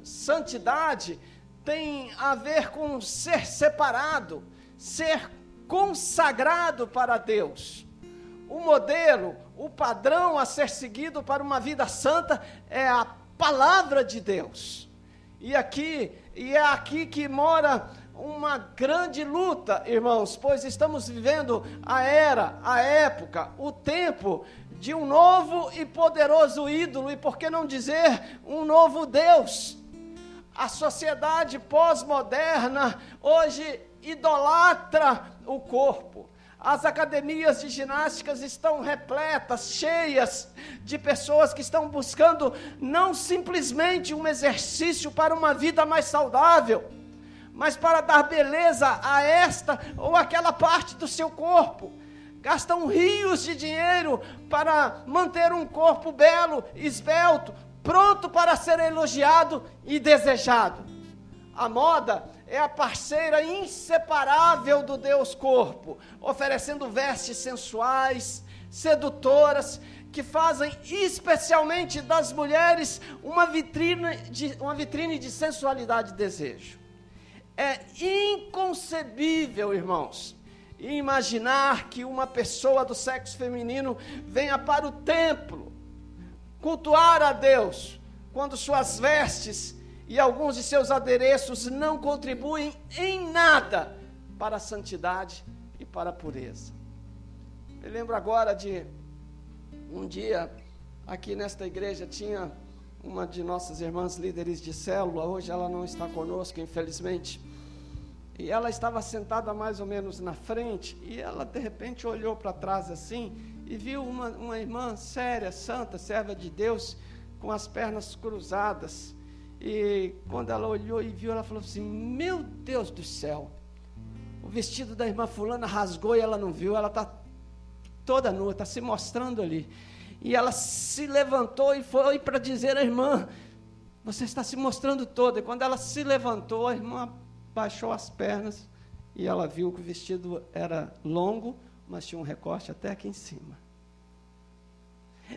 Santidade tem a ver com ser separado, ser consagrado para Deus. O modelo, o padrão a ser seguido para uma vida santa é a palavra de Deus. E é aqui que mora uma grande luta, irmãos, pois estamos vivendo a época, o tempo de um novo e poderoso ídolo, e por que não dizer um novo Deus? A sociedade pós-moderna hoje idolatra o corpo. As academias de ginásticas estão repletas, cheias de pessoas que estão buscando não simplesmente um exercício para uma vida mais saudável, mas para dar beleza a esta ou aquela parte do seu corpo. Gastam rios de dinheiro para manter um corpo belo, esbelto, pronto para ser elogiado e desejado. A moda é a parceira inseparável do Deus corpo, oferecendo vestes sensuais, sedutoras, que fazem especialmente das mulheres uma vitrine de sensualidade e desejo. É inconcebível, irmãos, imaginar que uma pessoa do sexo feminino venha para o templo cultuar a Deus, quando suas vestes e alguns de seus adereços não contribuem em nada para a santidade e para a pureza. Eu lembro agora de um dia, aqui nesta igreja, tinha uma de nossas irmãs líderes de célula, hoje ela não está conosco, infelizmente, e ela estava sentada mais ou menos na frente, e ela de repente olhou para trás assim, e viu uma irmã séria, santa, serva de Deus, com as pernas cruzadas. E quando ela olhou e viu, ela falou assim, meu Deus do céu, o vestido da irmã fulana rasgou e ela não viu, ela está toda nua, está se mostrando ali. E ela se levantou e foi para dizer à irmã, você está se mostrando toda. E quando ela se levantou, a irmã baixou as pernas e ela viu que o vestido era longo, mas tinha um recorte até aqui em cima.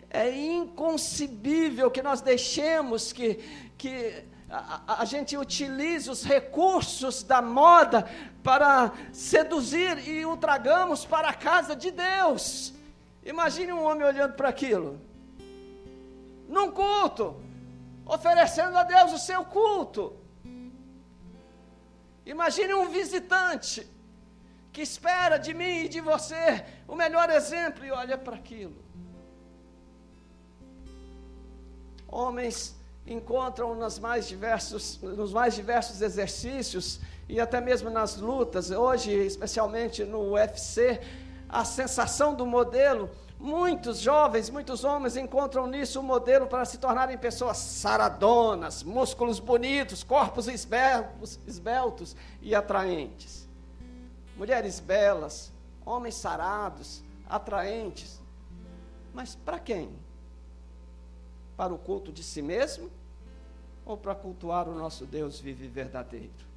É inconcebível que nós deixemos que a gente utilize os recursos da moda para seduzir e o tragamos para a casa de Deus. Imagine um homem olhando para aquilo, num culto, oferecendo a Deus o seu culto. Imagine um visitante que espera de mim e de você o melhor exemplo e olha para aquilo. Homens encontram nos mais diversos exercícios e até mesmo nas lutas, hoje especialmente no UFC, a sensação do modelo. Muitos jovens, muitos homens encontram nisso um modelo para se tornarem pessoas saradonas, músculos bonitos, corpos esbeltos e atraentes. Mulheres belas, homens sarados, atraentes. Mas para quem? Para o culto de si mesmo ou para cultuar o nosso Deus vivo e verdadeiro?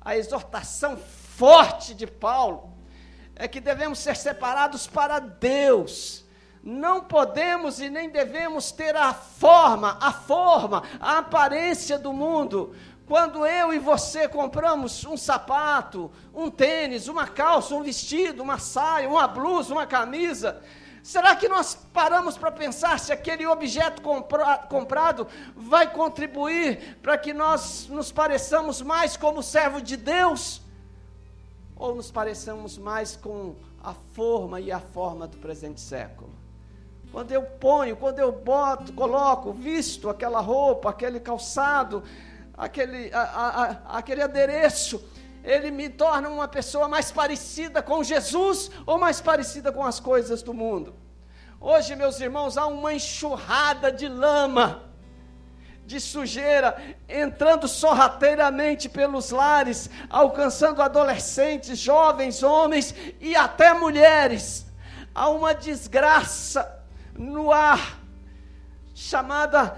a exortação forte de Paulo é que devemos ser separados para Deus. Não podemos e nem devemos ter a forma, a aparência do mundo. Quando eu e você compramos um sapato, um tênis, uma calça, um vestido, uma saia, uma blusa, uma camisa, será que nós paramos para pensar se aquele objeto comprado vai contribuir para que nós nos pareçamos mais como servo de Deus? Ou nos pareçamos mais com a forma e a forma do presente século? Quando eu coloco, visto aquela roupa, aquele calçado, aquele adereço, ele me torna uma pessoa mais parecida com Jesus ou mais parecida com as coisas do mundo? Hoje, meus irmãos, há uma enxurrada de lama, de sujeira, entrando sorrateiramente pelos lares, alcançando adolescentes, jovens, homens e até mulheres. Há uma desgraça no ar, chamada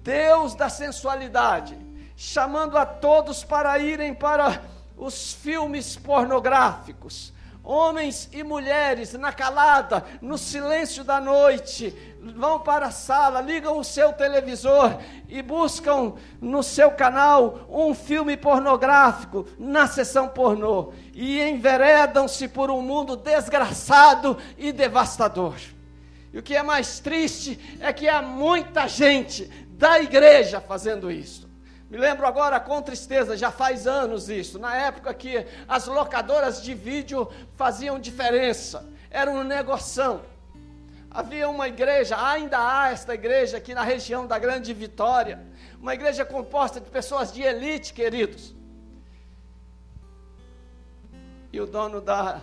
Deus da sensualidade, chamando a todos para irem para os filmes pornográficos. Homens e mulheres, na calada, no silêncio da noite, vão para a sala, ligam o seu televisor e buscam no seu canal um filme pornográfico na sessão pornô, e enveredam-se por um mundo desgraçado e devastador. E o que é mais triste é que há muita gente da igreja fazendo isso. Me lembro agora com tristeza, já faz anos isso, na época que as locadoras de vídeo faziam diferença, era um negoção. Havia uma igreja, ainda há esta igreja aqui na região da Grande Vitória, uma igreja composta de pessoas de elite, queridos. E o dono da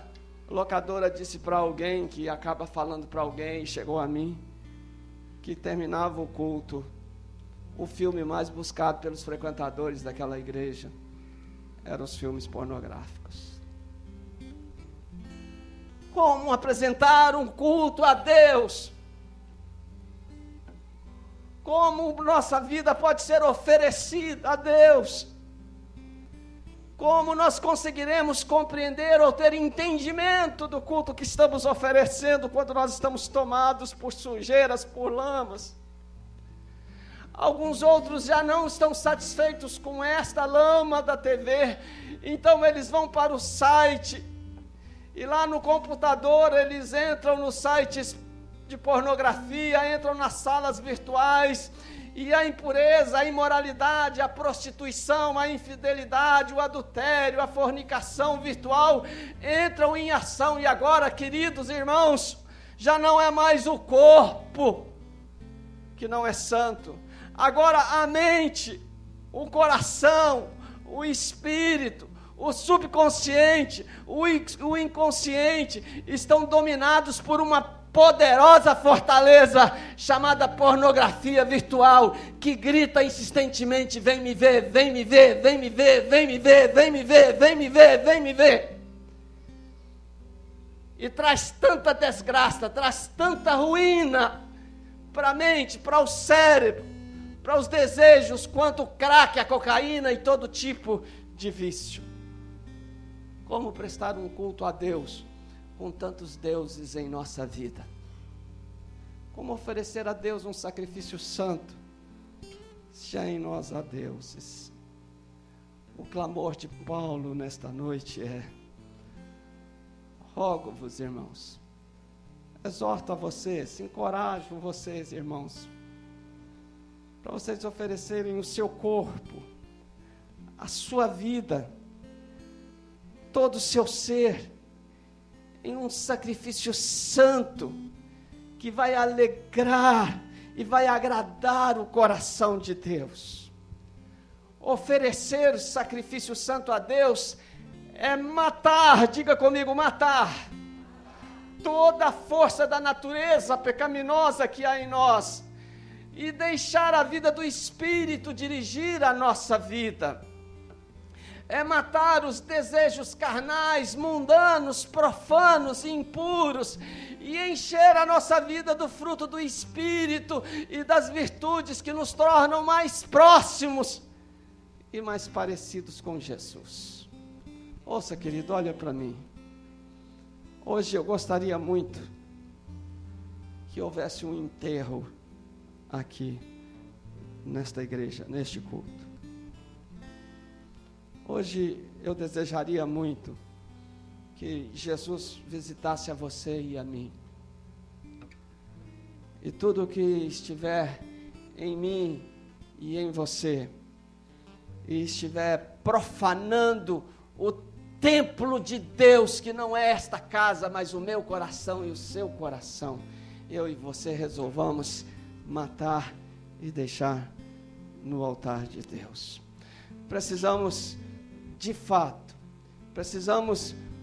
locadora disse para alguém, que acaba falando para alguém, e chegou a mim, que terminava o culto, o filme mais buscado pelos frequentadores daquela igreja eram os filmes pornográficos. Como apresentar um culto a Deus? Como nossa vida pode ser oferecida a Deus? Como nós conseguiremos compreender ou ter entendimento do culto que estamos oferecendo quando nós estamos tomados por sujeiras, por lamas? Alguns outros já não estão satisfeitos com esta lama da TV, então eles vão para o site, e lá no computador eles entram nos sites de pornografia, entram nas salas virtuais, e a impureza, a imoralidade, a prostituição, a infidelidade, o adultério, a fornicação virtual entram em ação. E agora, queridos irmãos, já não é mais o corpo que não é santo. Agora a mente, o coração, o espírito, o subconsciente, o inconsciente estão dominados por uma poderosa fortaleza chamada pornografia virtual, que grita insistentemente: vem me ver, vem me ver, vem me ver, vem me ver, vem me ver, vem me ver, vem me ver. E traz tanta desgraça, traz tanta ruína para a mente, para o cérebro, para os desejos, quanto o crack, a cocaína e todo tipo de vício. Como prestar um culto a Deus com tantos deuses em nossa vida? Como oferecer a Deus um sacrifício santo, se há em nós há deuses? O clamor de Paulo nesta noite é: rogo-vos, irmãos, exorto a vocês, encorajo vocês, irmãos, para vocês oferecerem o seu corpo, a sua vida, todo o seu ser, em um sacrifício santo, que vai alegrar e vai agradar o coração de Deus. Oferecer sacrifício santo a Deus é matar, diga comigo, matar toda a força da natureza pecaminosa que há em nós, e deixar a vida do Espírito dirigir a nossa vida. É matar os desejos carnais, mundanos, profanos e impuros, e encher a nossa vida do fruto do Espírito e das virtudes que nos tornam mais próximos e mais parecidos com Jesus. Ouça, querido, olha para mim. Hoje eu gostaria muito que houvesse um enterro aqui, nesta igreja, neste culto. Hoje eu desejaria muito que Jesus visitasse a você e a mim. E tudo que estiver em mim e em você, e estiver profanando o templo de Deus, que não é esta casa, mas o meu coração e o seu coração, eu e você resolvamos matar e deixar no altar de Deus. Precisamos, de fato,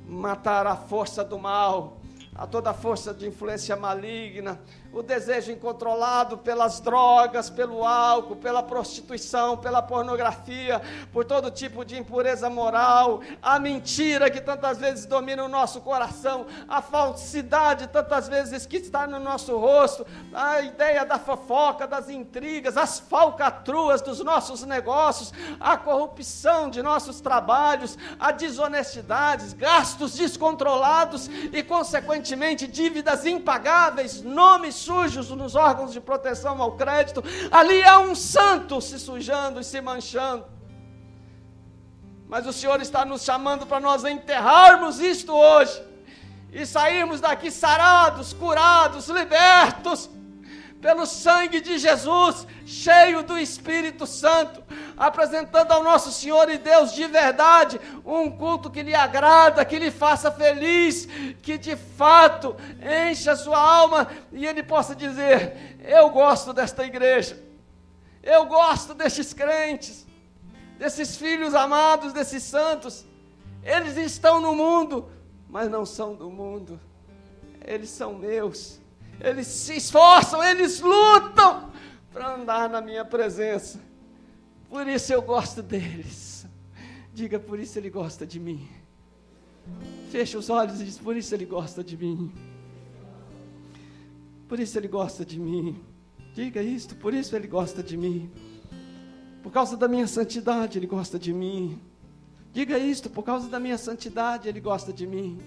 matar a força do mal, a toda a força de influência maligna, o desejo incontrolado pelas drogas, pelo álcool, pela prostituição, pela pornografia, por todo tipo de impureza moral, a mentira que tantas vezes domina o nosso coração, a falsidade tantas vezes que está no nosso rosto, a ideia da fofoca, das intrigas, as falcatruas dos nossos negócios, a corrupção de nossos trabalhos, a desonestidade, gastos descontrolados e, consequentemente, dívidas impagáveis, nomes sujos nos órgãos de proteção ao crédito. Ali há um santo se sujando e se manchando. Mas o Senhor está nos chamando para nós enterrarmos isto hoje e sairmos daqui sarados, curados, libertos pelo sangue de Jesus, cheio do Espírito Santo, apresentando ao nosso Senhor e Deus de verdade um culto que lhe agrada, que lhe faça feliz, que de fato encha a sua alma e ele possa dizer: eu gosto desta igreja, eu gosto destes crentes, desses filhos amados, desses santos. Eles estão no mundo, mas não são do mundo, eles são meus. Eles se esforçam, eles lutam para andar na minha presença. Por isso eu gosto deles. Diga: por isso ele gosta de mim. Feche os olhos e diz: por isso ele gosta de mim. Por isso ele gosta de mim. Diga isto: por isso ele gosta de mim. Por causa da minha santidade ele gosta de mim. Diga isto: por causa da minha santidade ele gosta de mim.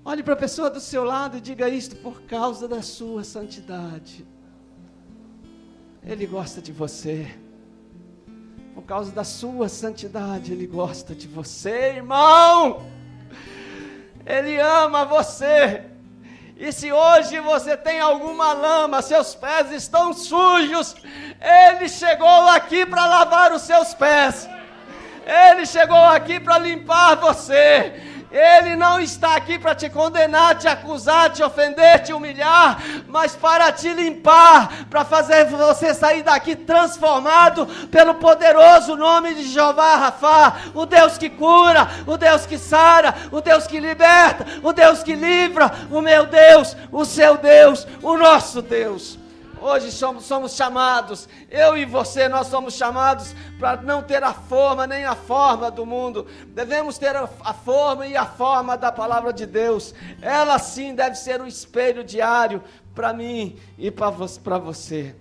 Olhe para a pessoa do seu lado e diga isto: por causa da sua santidade ele gosta de você. Por causa da sua santidade ele gosta de você, irmão. Ele ama você. E se hoje você tem alguma lama, seus pés estão sujos, ele chegou aqui para lavar os seus pés. Ele chegou aqui para limpar você. Ele não está aqui para te condenar, te acusar, te ofender, te humilhar, mas para te limpar, para fazer você sair daqui transformado pelo poderoso nome de Jeová Rafá, o Deus que cura, o Deus que sara, o Deus que liberta, o Deus que livra, o meu Deus, o seu Deus, o nosso Deus. Hoje somos chamados, eu e você, nós somos chamados para não ter a forma nem a forma do mundo. Devemos ter a forma e a forma da palavra de Deus. Ela sim deve ser um espelho diário para mim e para você.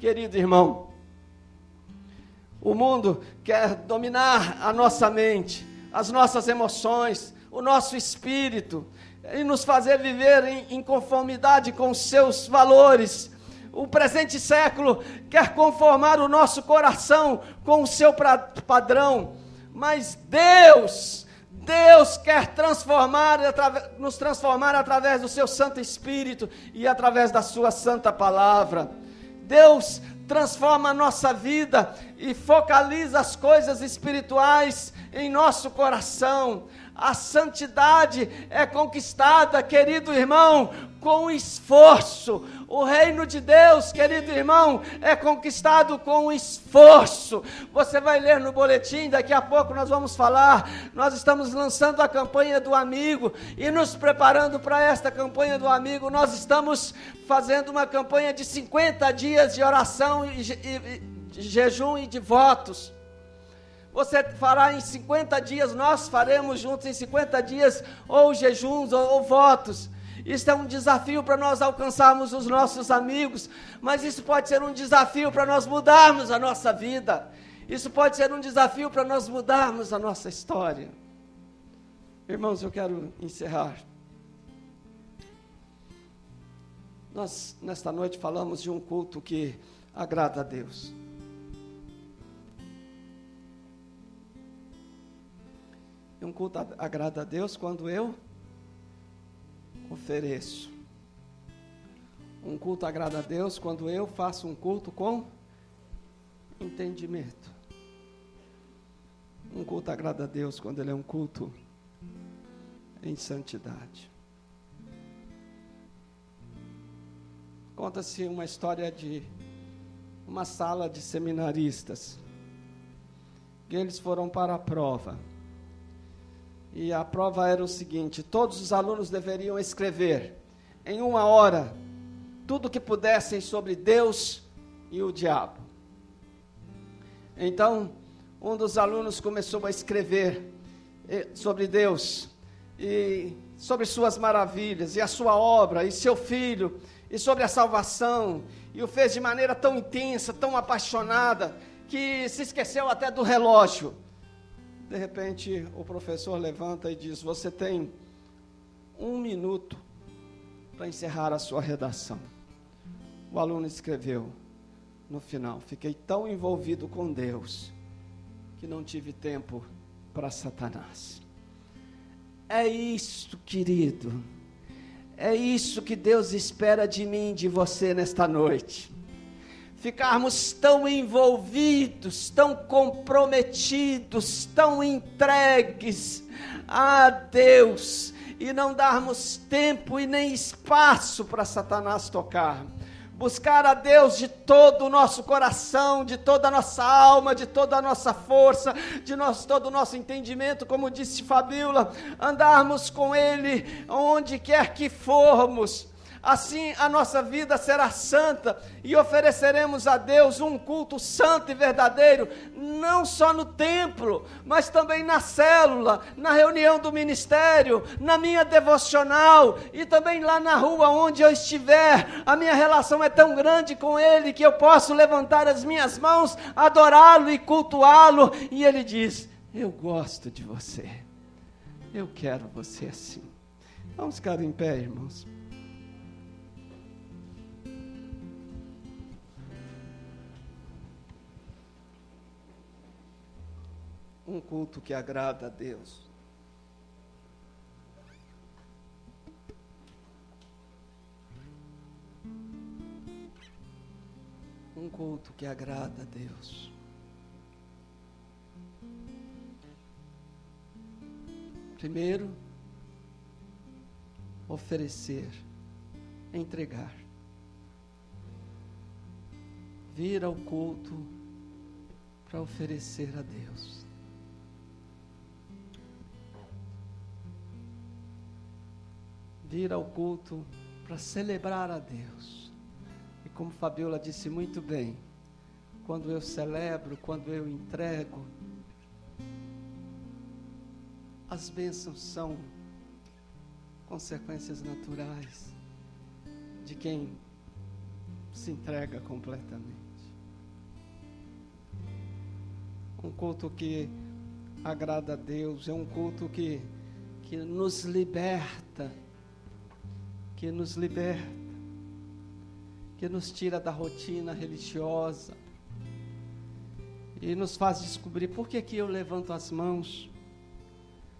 Querido irmão, o mundo quer dominar a nossa mente, as nossas emoções, o nosso espírito, e nos fazer viver em conformidade com os seus valores. O presente século quer conformar o nosso coração com o seu padrão, mas Deus quer nos transformar através do seu Santo Espírito e através da sua santa palavra. Deus transforma a nossa vida e focaliza as coisas espirituais em nosso coração. A santidade é conquistada, querido irmão, com esforço. O reino de Deus, querido irmão, é conquistado com esforço. Você vai ler no boletim, daqui a pouco nós vamos falar. Nós estamos lançando a campanha do amigo e nos preparando para esta campanha do amigo. Nós estamos fazendo uma campanha de 50 dias de oração e de jejum e de votos. Você fará em 50 dias, nós faremos juntos em 50 dias, ou jejuns, ou votos. Isso é um desafio para nós alcançarmos os nossos amigos, mas isso pode ser um desafio para nós mudarmos a nossa vida. Isso pode ser um desafio para nós mudarmos a nossa história. Irmãos, eu quero encerrar. Nós, nesta noite, falamos de um culto que agrada a Deus. E um culto agrada a Deus quando eu ofereço. Um culto agrada a Deus quando eu faço um culto com entendimento. Um culto agrada a Deus quando ele é um culto em santidade. Conta-se uma história de uma sala de seminaristas. E eles foram para a prova. E a prova era o seguinte: todos os alunos deveriam escrever em 1 hora tudo o que pudessem sobre Deus e o diabo. Então, um dos alunos começou a escrever sobre Deus e sobre suas maravilhas, e a sua obra, e seu filho, e sobre a salvação, e o fez de maneira tão intensa, tão apaixonada, que se esqueceu até do relógio. De repente, o professor levanta e diz: você tem 1 minuto para encerrar a sua redação. O aluno escreveu no final: fiquei tão envolvido com Deus, que não tive tempo para Satanás. É isso, querido. É isso que Deus espera de mim e de você nesta noite. Ficarmos tão envolvidos, tão comprometidos, tão entregues a Deus, e não darmos tempo e nem espaço para Satanás tocar. Buscar a Deus de todo o nosso coração, de toda a nossa alma, de toda a nossa força, todo o nosso entendimento, como disse Fabíola, andarmos com Ele onde quer que formos. Assim a nossa vida será santa e ofereceremos a Deus um culto santo e verdadeiro, não só no templo, mas também na célula, na reunião do ministério, na minha devocional e também lá na rua onde eu estiver. A minha relação é tão grande com Ele que eu posso levantar as minhas mãos, adorá-lo e cultuá-lo, e Ele diz: eu gosto de você, eu quero você assim. Vamos ficar em pé, irmãos. Um culto que agrada a Deus. Um culto que agrada a Deus. Primeiro, oferecer, entregar. Vir ao culto para oferecer a Deus. Vir ao culto para celebrar a Deus. E como Fabíola disse muito bem, quando eu celebro, quando eu entrego, as bênçãos são consequências naturais de quem se entrega completamente. Um culto que agrada a Deus é um culto que nos liberta, que nos tira da rotina religiosa e nos faz descobrir por que eu levanto as mãos,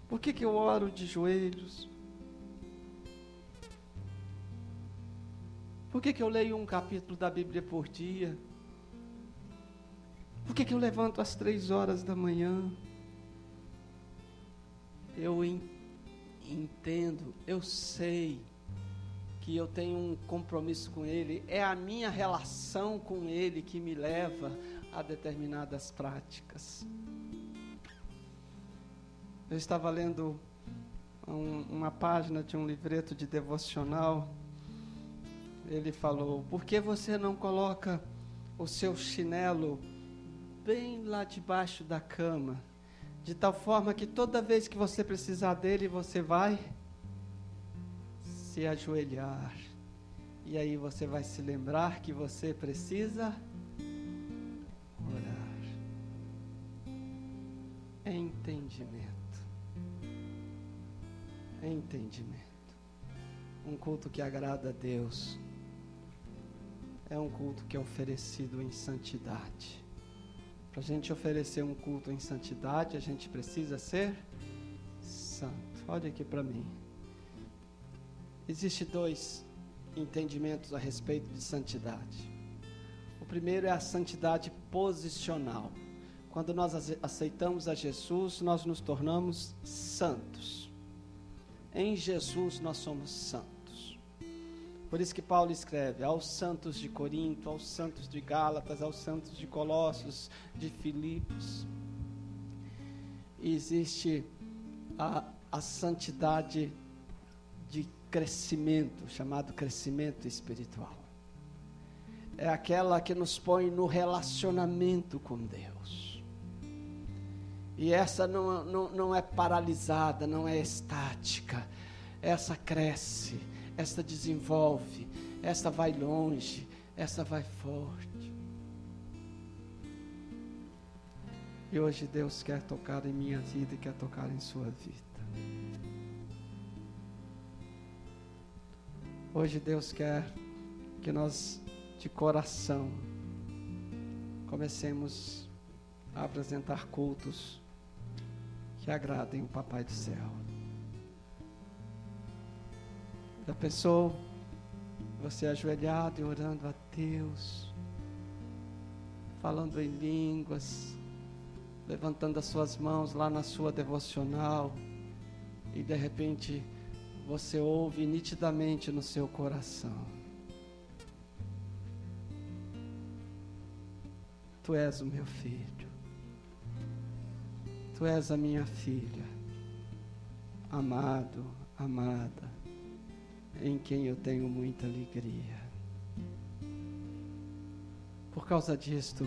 por que eu oro de joelhos, por que eu leio um capítulo da Bíblia por dia, por que eu levanto às 3 horas da manhã. Eu entendo, eu sei que eu tenho um compromisso com Ele, é a minha relação com Ele que me leva a determinadas práticas. Eu estava lendo uma página de um livreto de devocional. Ele falou: por que você não coloca o seu chinelo bem lá debaixo da cama, de tal forma que toda vez que você precisar dele, você vai se ajoelhar, e aí você vai se lembrar que você precisa orar. É entendimento. entendimento. Um culto que agrada a Deus é um culto que é oferecido em santidade. Para a gente oferecer um culto em santidade, a gente precisa ser santo. Olha aqui para mim. Existem 2 entendimentos a respeito de santidade. O primeiro é a santidade posicional. Quando nós aceitamos a Jesus, nós nos tornamos santos. Em Jesus nós somos santos. Por isso que Paulo escreve aos santos de Corinto, aos santos de Gálatas, aos santos de Colossos, de Filipos. E existe a santidade de crescimento, chamado crescimento espiritual. É aquela que nos põe no relacionamento com Deus. E essa não é paralisada, não é estática. Essa cresce, essa desenvolve, essa vai longe, essa vai forte. E hoje Deus quer tocar em minha vida e quer tocar em sua vida. Hoje Deus quer que nós, de coração, comecemos a apresentar cultos que agradem o Papai do Céu. Já pensou você ajoelhado e orando a Deus, falando em línguas, levantando as suas mãos lá na sua devocional, e de repente você ouve nitidamente no seu coração: Tu és o meu filho, Tu és a minha filha, amado, amada, em quem eu tenho muita alegria. Por causa disto,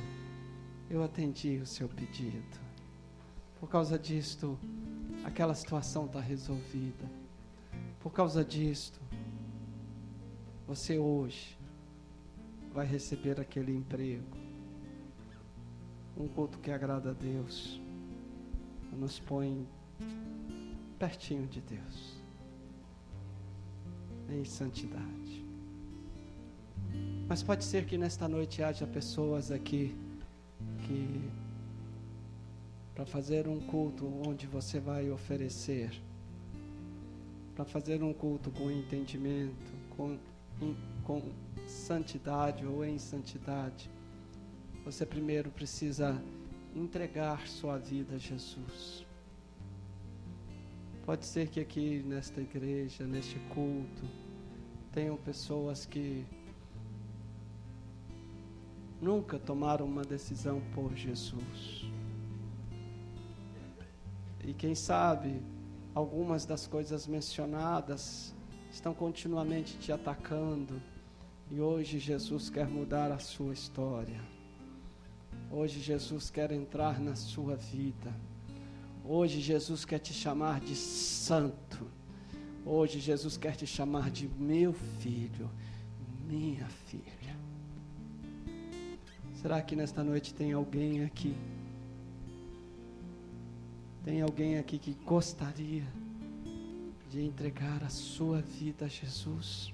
eu atendi o seu pedido. Por causa disto, aquela situação está resolvida. Por causa disto, você hoje vai receber aquele emprego. Um culto que agrada a Deus nos põe pertinho de Deus, em santidade. Mas pode ser que nesta noite haja pessoas aqui que, para fazer um culto onde você vai oferecer, para fazer um culto com entendimento, com santidade ou em santidade, você primeiro precisa entregar sua vida a Jesus. Pode ser que aqui nesta igreja, neste culto, tenham pessoas que nunca tomaram uma decisão por Jesus. E quem sabe, algumas das coisas mencionadas estão continuamente te atacando. E hoje Jesus quer mudar a sua história. Hoje Jesus quer entrar na sua vida. Hoje Jesus quer te chamar de santo. Hoje Jesus quer te chamar de meu filho, minha filha. Será que nesta noite tem alguém aqui? Tem alguém aqui que gostaria de entregar a sua vida a Jesus?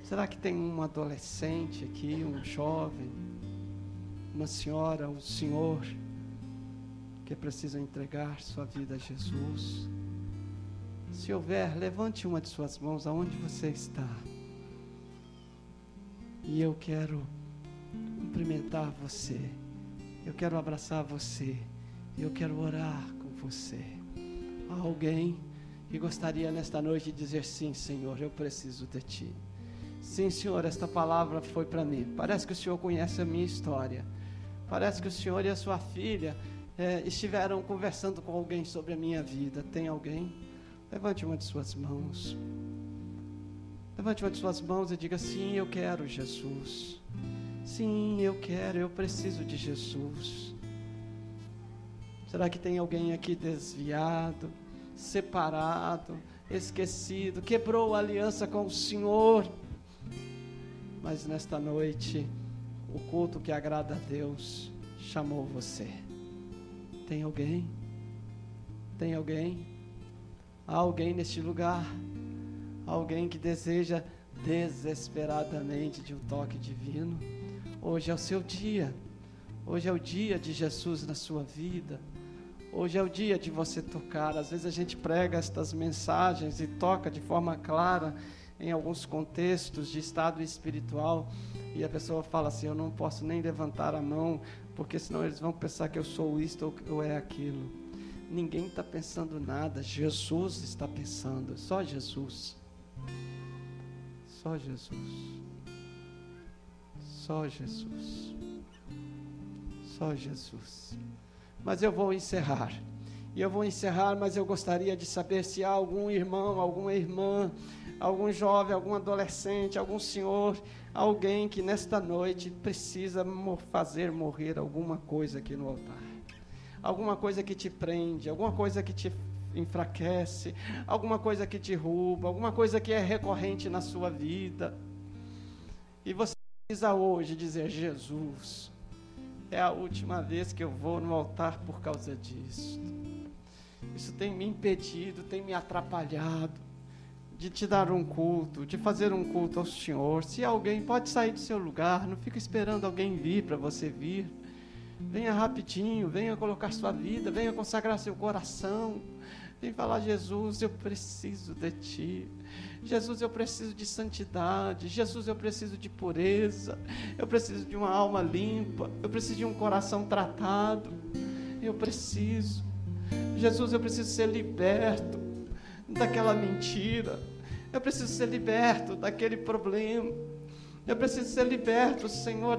Será que tem um adolescente aqui, um jovem, uma senhora, um senhor que precisa entregar sua vida a Jesus? Se houver, levante uma de suas mãos aonde você está. E eu quero cumprimentar você. Eu quero abraçar você. Eu quero orar com você. Há alguém que gostaria nesta noite de dizer: sim, Senhor, eu preciso de Ti. Sim, Senhor, esta palavra foi para mim. Parece que o Senhor conhece a minha história. Parece que o Senhor e a sua filha estiveram conversando com alguém sobre a minha vida. Tem alguém? Levante uma de suas mãos. Levante uma de suas mãos e diga: sim, eu quero Jesus. Sim, eu quero, eu preciso de Jesus. Será que tem alguém aqui desviado, separado, esquecido, quebrou a aliança com o Senhor? Mas nesta noite, o culto que agrada a Deus chamou você. Tem alguém? Tem alguém? Há alguém neste lugar, alguém que deseja desesperadamente de um toque divino. Hoje é o seu dia. Hoje é o dia de Jesus na sua vida. Hoje é o dia de você tocar. Às vezes a gente prega estas mensagens e toca de forma clara em alguns contextos de estado espiritual, e a pessoa fala assim: eu não posso nem levantar a mão, porque senão eles vão pensar que eu sou isto ou é aquilo. Ninguém está pensando nada, Jesus está pensando, só Jesus. Só Jesus. Só Jesus. Só Jesus. Mas eu vou encerrar. E eu vou encerrar, mas eu gostaria de saber se há algum irmão, alguma irmã, algum jovem, algum adolescente, algum senhor, alguém que nesta noite precisa fazer morrer alguma coisa aqui no altar. Alguma coisa que te prende, alguma coisa que te enfraquece, alguma coisa que te rouba, alguma coisa que é recorrente na sua vida. E você precisa hoje dizer: Jesus, é a última vez que eu vou no altar por causa disso. Isso tem me impedido, tem me atrapalhado de te dar um culto, de fazer um culto ao Senhor. Se alguém pode sair do seu lugar, não fica esperando alguém vir para você vir. Venha rapidinho, venha colocar sua vida, venha consagrar seu coração. Vem falar: Jesus, eu preciso de Ti. Jesus, eu preciso de santidade. Jesus, eu preciso de pureza. Eu preciso de uma alma limpa. Eu preciso de um coração tratado. Eu preciso. Jesus, eu preciso ser liberto daquela mentira. Eu preciso ser liberto daquele problema. Eu preciso ser liberto, Senhor,